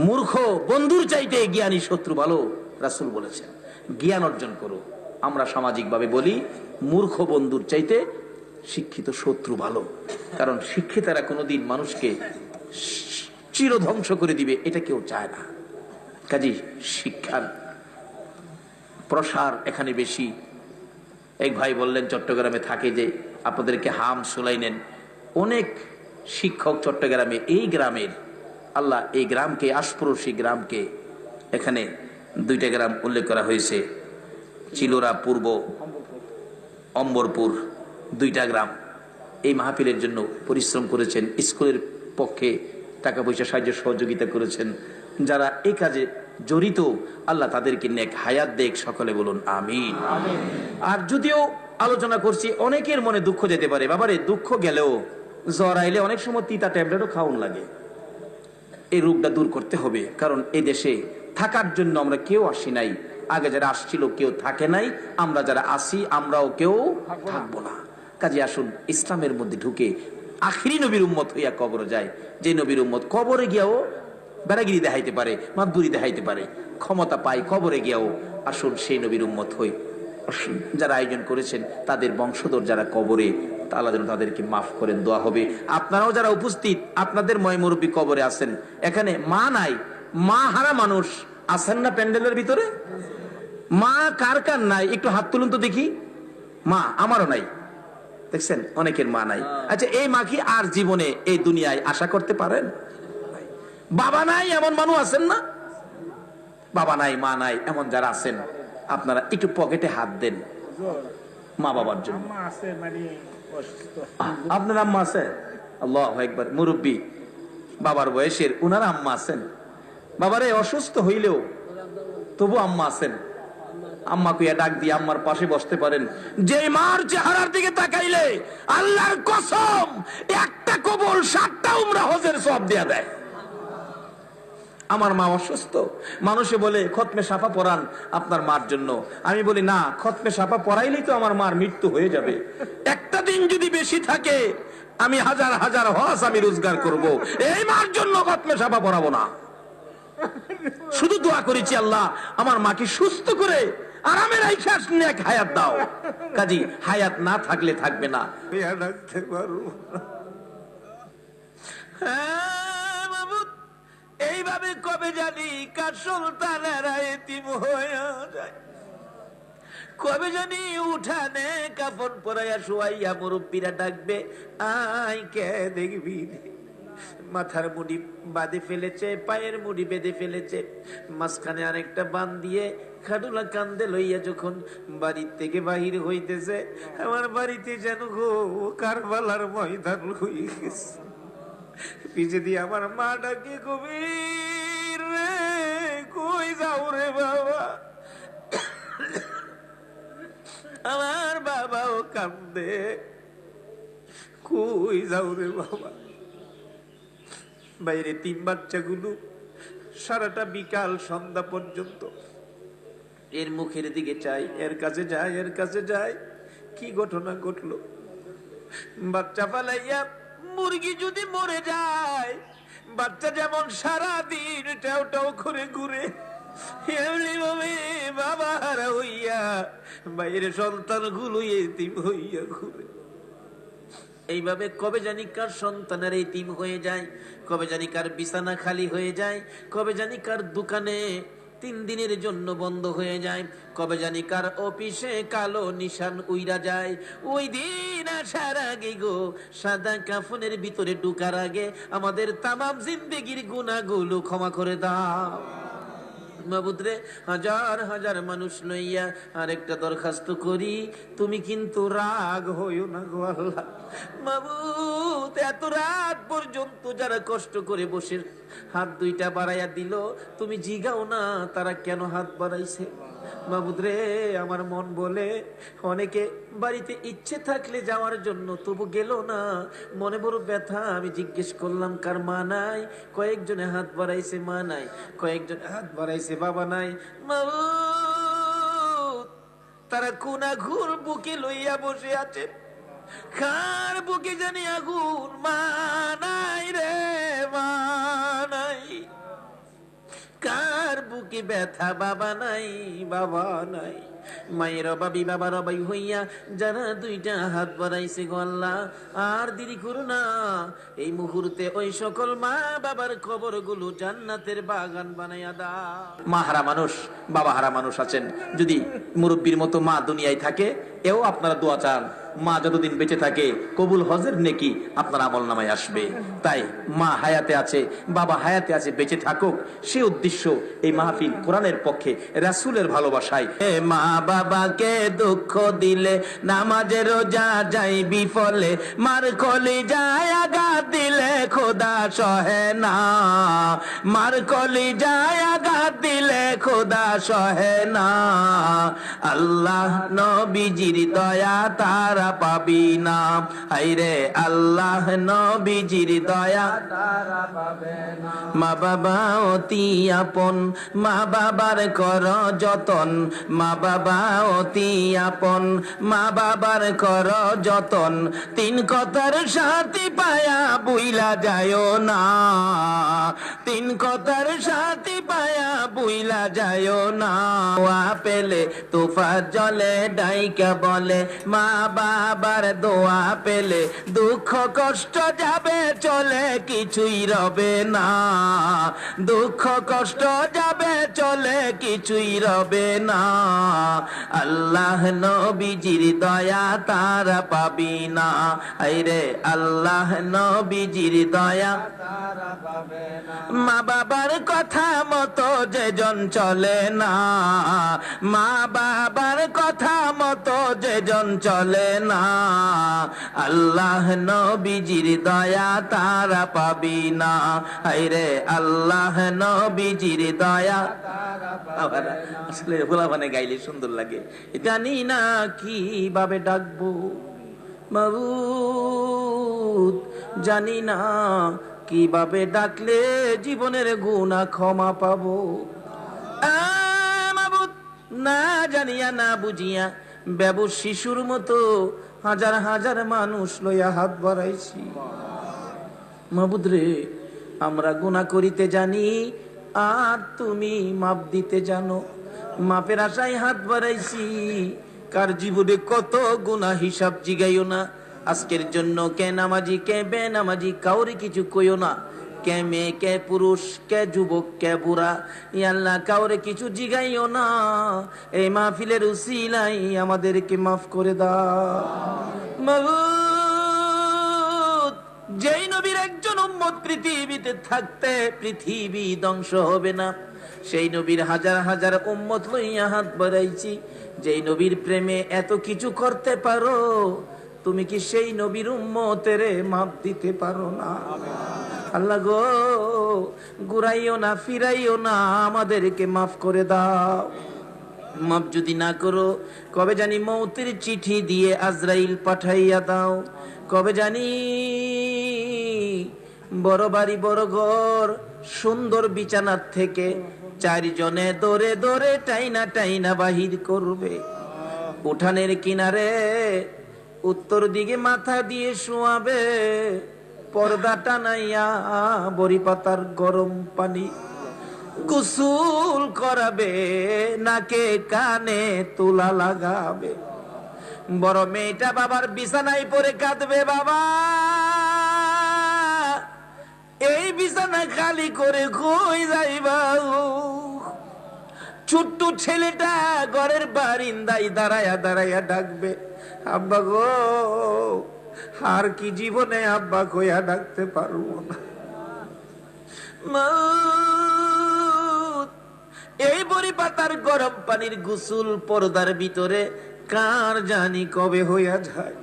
মূর্খ বন্ধুর চাইতে জ্ঞানী শত্রু ভালো, রাসূল বলেছেন জ্ঞান অর্জন করো। আমরা সামাজিকভাবে বলি মূর্খ বন্ধুর চাইতে শিক্ষিত শত্রু ভালো, কারণ শিক্ষিতরা কোনোদিন মানুষকে চিরধ্বংস করে দিবে এটা কেউ চায় না। কাজেই শিক্ষার প্রসার এখানে বেশি। এক ভাই বললেন চট্টগ্রামে থাকে যে আপনাদেরকে হাম সুলাইনেন, অনেক শিক্ষক চট্টগ্রামে, এই গ্রামের আল্লাহ এই গ্রামকে, আশপড়শি গ্রামকে, এখানে দুইটা গ্রাম উল্লেখ করা হয়েছে, চিলোরা পূর্ব, অম্বরপুর, দুইটা গ্রাম এই মাহফিলের জন্য পরিশ্রম করেছেন, স্কুলের পক্ষে টাকা পয়সা সাহায্য সহযোগিতা করেছেন। যারা এই কাজে জড়িত আল্লাহ তাদেরকে নেক হায়াত দেখ, সকলে বলুন আমিন। আর যদিও আলোচনা করছি অনেকের মনে দুঃখ যেতে পারে, বাবারে দুঃখ গেলেও জ্বর আইলে অনেক সময় তিতা ট্যাবলেটও খাওয়ান লাগে। এই রোগটা দূর করতে হবে, কারণ এই দেশে থাকার জন্য আমরা কেউ আসি নাই। আগে যারা আসছিল কেউ থাকে নাই, আমরা যারা আসি আমরাও কেউ থাকবো না। কাজে আসুন ইসলামের মধ্যে ঢুকে আখিরি নবীর উম্মত হইয়া কবরে যায়। যে নবীর উম্মত কবরে গিয়াও বেড়াগিরি দেখাইতে পারে, মাতবুরি দেখাইতে পারে, ক্ষমতা পায় কবরে গিয়াও, আসুন সেই নবীর উম্মত হই। যারা আয়োজন করেছেন তাদের বংশধর যারা কবরে, আল্লাহ যেন তাদেরকে মাফ করেন, দোয়া হবে। আপনারাও যারা উপস্থিত, আপনাদের ময়মুরব্বী কবরে আছেন, এখানে মা নাই, মা হারা মানুষ আছেন না প্যান্ডেলের ভিতরে? মা কার কার নাই একটু হাত তুলুন তো দেখি। মা আমারও নাই, দেখছেন অনেকের মা নাই। আচ্ছা এই মা কি আর জীবনে এই দুনিয়ায় আশা করতে পারেন? বাবা নাই এমন মানুষ আছেন না? বাবা নাই মা নাই এমন যারা আছেন, আপনারা একটু পকেটে হাত দেন মা বাবার জন্য। আপনার আম্মা আছে? আল্লাহু আকবার, মুরব্বী বাবার বয়সের, উনার আম্মা আছেন। বাবারে অসুস্থ হইলেও তবু আম্মা আছেন, আম্মা কুইয়া ডাক দিয়ে আম্মার পাশে বসতে পারেন। যে মার চেহারার দিকে তাকাইলে আল্লাহর কসম একটা কবুল 7টা উমরা হজের সওয়াব দেয়া দেয়। আমার মা অসুস্থ, মানুষে বলে খতমে সাফা পড়ান আপনার মার জন্য। আমি বলি না, খতমে সাফা পড়াইলেই তো আমার মার মৃত্যু হয়ে যাবে। একটা দিন যদি বেশি থাকে আমি হাজার হাজার হজ আমি রোজগার করব, এই মার জন্য খতমে সাফা পড়াবো না। শুধু দোয়া করেছি আল্লাহ আমার মাকে সুস্থ করে আরামের নেক হায়াত দাও। কাজী হায়াত না থাকলে থাকবে না। হ্যাঁ মাবুদ, এইভাবে কবে জানি কার সন্তানেরা এতিম হয়ে যায়, কবে জানি উঠানে কাফন পরাইয়া শুয়াইয়া মুরব্বীরা ডাকবে, আই কে দেখবি, মাথার মুড়ি বাঁধে ফেলেছে, পায়ের মুড়ি বেঁধে ফেলেছে, মাঝখানে আরেকটা বান দিয়ে খাডুলা কান্দে লইয়া যখন বাড়ির থেকে বাহির হইতেছে, আমার বাড়িতে যেন গো কারবালার ময়দান হয়ে গেছে। পিছে দিয়ে আমার মা ডাকে, কবির রে কই যাও রে বাবা। আমার বাবাও কান্দে, কই যাও রে বাবা। বাইরে তিন বাচ্চাগুলো সারাটা বিকাল সন্ধ্যা পর্যন্ত এর মুখের দিকে চাই, এর কাছে যায়, এর কাছে যায়। কি ঘটনা ঘটলো? বাচ্চা পালাইয়া মুরগি যদি মরে যায়, বাচ্চা যেমন সারা দিন টাও টাও করে ঘুরে, এমনি ভাবে বাবা হারা হইয়া বাইরে সন্তান গুলো এতিম হইয়া ঘুরে। এইভাবে কবে জানি কার সন্তানের এতিম হয়ে যায়, কবে জানি কার বিছানা খালি হয়ে যায়, কবে জানি কার দোকানে 3 দিনের জন্য বন্ধ হয়ে যায়, কবে জানি কার অফিসে কালো নিশান উইরা যায়। ওই দিন আসার আগে গো, সাদা কাফনের ভিতরে ঢুকার আগে আমাদের তামাম জিন্দেগির গুনাহগুলো ক্ষমা করে দাও মাবুদ রে। হাজার হাজার মানুষ লইয়া আরেকটা দরখাস্ত করি, তুমি কিন্তু রাগ হইও না গো আল্লাহ। মাবুদ, এত রাত পর্যন্ত যারা কষ্ট করে বসে হাত দুইটা বাড়াইয়া দিল, তুমি জিগাও না তারা কেন হাত বাড়াইছে। মাবুদ রে, আমার মন বলে অনেকে বাড়িতে ইচ্ছে থাকলে যাওয়ার জন্য তবু গেল না, মনে বড় ব্যথা। আমি জিজ্ঞেস করলাম কার মা নাই, কয়েকজনে হাত বাড়াইছে মা নাই, কয়েকজনে হাত বাড়াইছে বাবা নাই। মাবুদ, তারা কোন আগুন বুকে লইয়া বসে আছে, কার বুকে জানি আগুন, মা নাই রে মা নাই। কার বুকে ব্যথা, বাবা নাই বাবা নাই। মায়ের অবাবি বাবার অবাই হইয়া যারা দুইটা হাত বাড়াইছে গো আল্লাহ, আর দেরি করো না, এই মুহূর্তে ওই সকল মা বাবার কবর গুলো জান্নাতের বাগান বানাইয়া দাও। মা হারা মানুষ, বাবা হারা মানুষ আছেন, যদি মুরব্বীর মতো মা দুনিয়ায় থাকে, এও আপনারা দোয়া চান, মা যতদিন বেঁচে থাকে কবুল হজের নেকি আপনার আমল নামায় আসবে। তাই মা হায়াতে আছে, বাবা হায়াতে আছে, বেঁচে থাকুক, সে উদ্দেশ্য এই মাহফিল কোরআনের পক্ষে, রাসূলের ভালোবাসায়। মা বাবাকে দুঃখ দিলে নামাজে রোজা যাই বিফলে, মার কলি যায় আঘাত দিলে খোদা সহে না, মার কলি যায় আঘাত দিলে খোদা সহে না। আল্লাহ নবীজির দয়া তারা পাবি না, হায়রে আল্লাহ নবীজির দয়া তারা পাবে না। মা বাবা অতি আপন, মা বাবার কর যতন, মা বাবা অতি আপন, মা বাবার কর যতন। 3 কথার সাথী পায়া বুইলা যায় না, 3 কথার সাথী পায়া বুইলা যায় না। ওয়া পেলে তোফা জলে ডাইকা বলে, মা বাবার দোয়া পেলে দুঃখ কষ্ট যাবে চলে, কিছুই রবে না। দুঃখ কষ্ট যাবে চলে, কিছুই রবে না। আল্লাহ নবীজির দয়া তারা পাবি না, আইরে আল্লাহ নবীজির দয়া তারা পাবে না। মা বাবার কথা মতো যেজন চলে না, মা বাবার কথা মতো যেজন চলে না, আল্লাহ নবীজির দয়া তারা পাবি না, হায়রে আল্লাহ নবীজির দয়া তারা পাবে না। আসলে গোলাপানে গাইলে সুন্দর লাগে। জানি না কিভাবে ডাকবো মাবুদ, জানি না কিভাবে ডাকলে জীবনের গুনাহ ক্ষমা পাবো। মাবুদ, না জানিয়া না বুঝিয়া বেবু শিশুর মতো হাজার হাজার মানুষ লইয়া হাত বাড়াইছি। মাবুদ রে, আমরা গুনাহ করিতে জানি, আর তুমি মাপ দিতে জানো। মাপের আশায় হাত বাড়াইছি, কার জীবনে কত গুনাহ হিসাব জিগাইও না। আজকের জন্য কে নামাজি কে বেনামাজি কাউরি কিছু কইও না, কে মেয়ে কে পুরুষ কে যুবক কে বুড়া, ইয়া আল্লাহ কাউরে কিছু জিগাইও না। এই মাহফিলের উসিলাই আমাদেরকে মাফ করে দাও মাবুদ। যেই নবীর একজন উম্মত পৃথিবীতে থাকতে পৃথিবী ধ্বংস হবে না, সেই নবীর হাজার হাজার উম্মত লইয়া হাত বাড়াইছি। যেই নবীর প্রেমে এত কিছু করতে পারো, তুমি কি সেই নবীর উম্মতেরে মাপ দিতে পারো না? আল্লাহ গো, ঘুরাইও না ফিরাইও না, আমাদেরকে মাফ করে দাও। মাফ যদি না করো, কবে জানি মৌতের চিঠি দিয়ে আজরাইল পাঠাইয়া দাও। কবে জানি বড় বাড়ি বড় ঘর সুন্দর বিছানার থেকে চারজনে দৌড়ে দৌড়ে টাইনা টাইনা বাহির করবে। উঠানের কিনারে উত্তর দিকে মাথা দিয়ে শোয়াবে, পর্দা টানাইয়া বড়ি পাতার গরম পানি গোসল করাবে, নাকে কানে তুলা লাগাবে। বড় মেয়েটা বাবার বিছানায় পড়ে কাঁদবে, বাবা এই বিছানা খালি করে কই যাইবা? ছোট্ট ছেলেটা ঘরের বারিন্দায় দাঁড়ায়া দাঁড়াইয়া ডাকবে, আব্বা গো। আর কি জীবনে আব্বা কইয়া ডাকতে পারবো না। এই বড়ি পাতার গরম পানির গোসল পর্দার ভিতরে কার জানি কবে হইয়া যায়।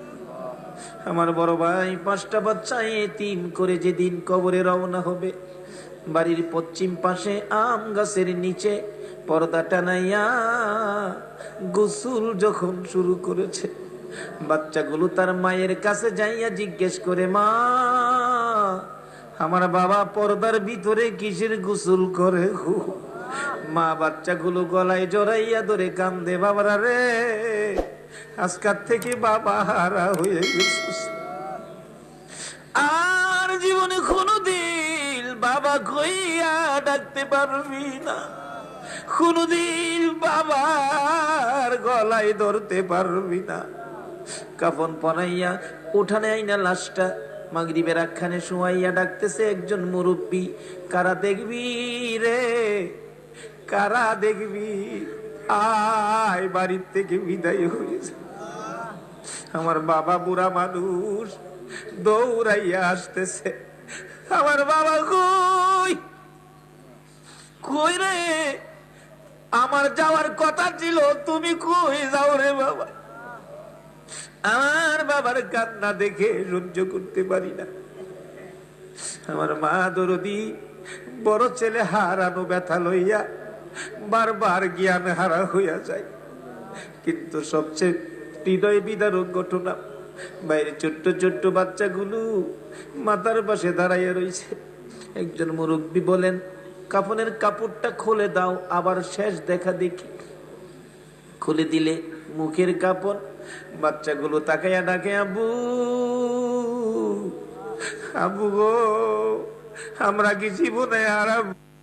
আমার বড় ভাই 5টা বাচ্চা এতিম করে যেদিন কবরে রওনা হবে, বাড়ির পশ্চিম পাশে আম গাছের নিচে পর্দা টানাইয়া গোসল যখন শুরু করেছে, বাচ্চাগুলো তার মায়ের কাছে যাইয়া জিজ্ঞেস করে, মা আমার বাবা পর্দার ভিতরে কিসের গোসল করে গো? মা বাচ্চাগুলো গলায় জড়াইয়া ধরে কান্দে, বাবারা রে আজকাল থেকে বাবা হারা হয়ে গেছে, আর জীবনে কোনদিন বাবা কইয়া ডাকতে পারবি না, কোনদিন বাবার গলায় ধরতে পারবি না। কাফন পরাইয়া উঠানে আইনা লাশটা মাগরিবের আখ্যানে শোয়াইয়া ডাকতেছে একজন মুরব্বী, কারা দেখবি রে কারা দেখবি, আয় বাড়ির থেকে বিদায় হয়েছে। আমার বাবা বুড়া মানুষ দৌড়াইয়া আসতেছে, আমার বাবা কই কই রে, আমার যাওয়ার কথা ছিল, তুমি কই যাও রে বাবা? আমার বাবার কান্না দেখে সহ্য করতে পারি না। আমার মা দরদি বড় ছেলে হারানো ব্যথা লইয়া বারবার জ্ঞান হারা হইয়া যায়। কিন্তু সবচেয়ে হৃদয় বিদারক ঘটনা, বাইরে ছোট্ট ছোট্ট বাচ্চাগুলো মাথার পাশে দাঁড়াইয়া রয়েছে। একজন মুরব্বী বলেন, কাফনের কাপড়টা খুলে দাও, আবার শেষ দেখা দেখি। খুলে দিলে মুখের কাপড়, বাচ্চাগুলো তাকাইয়া ডাকে, আবু আবু গো, আমরা কি জীবনে আর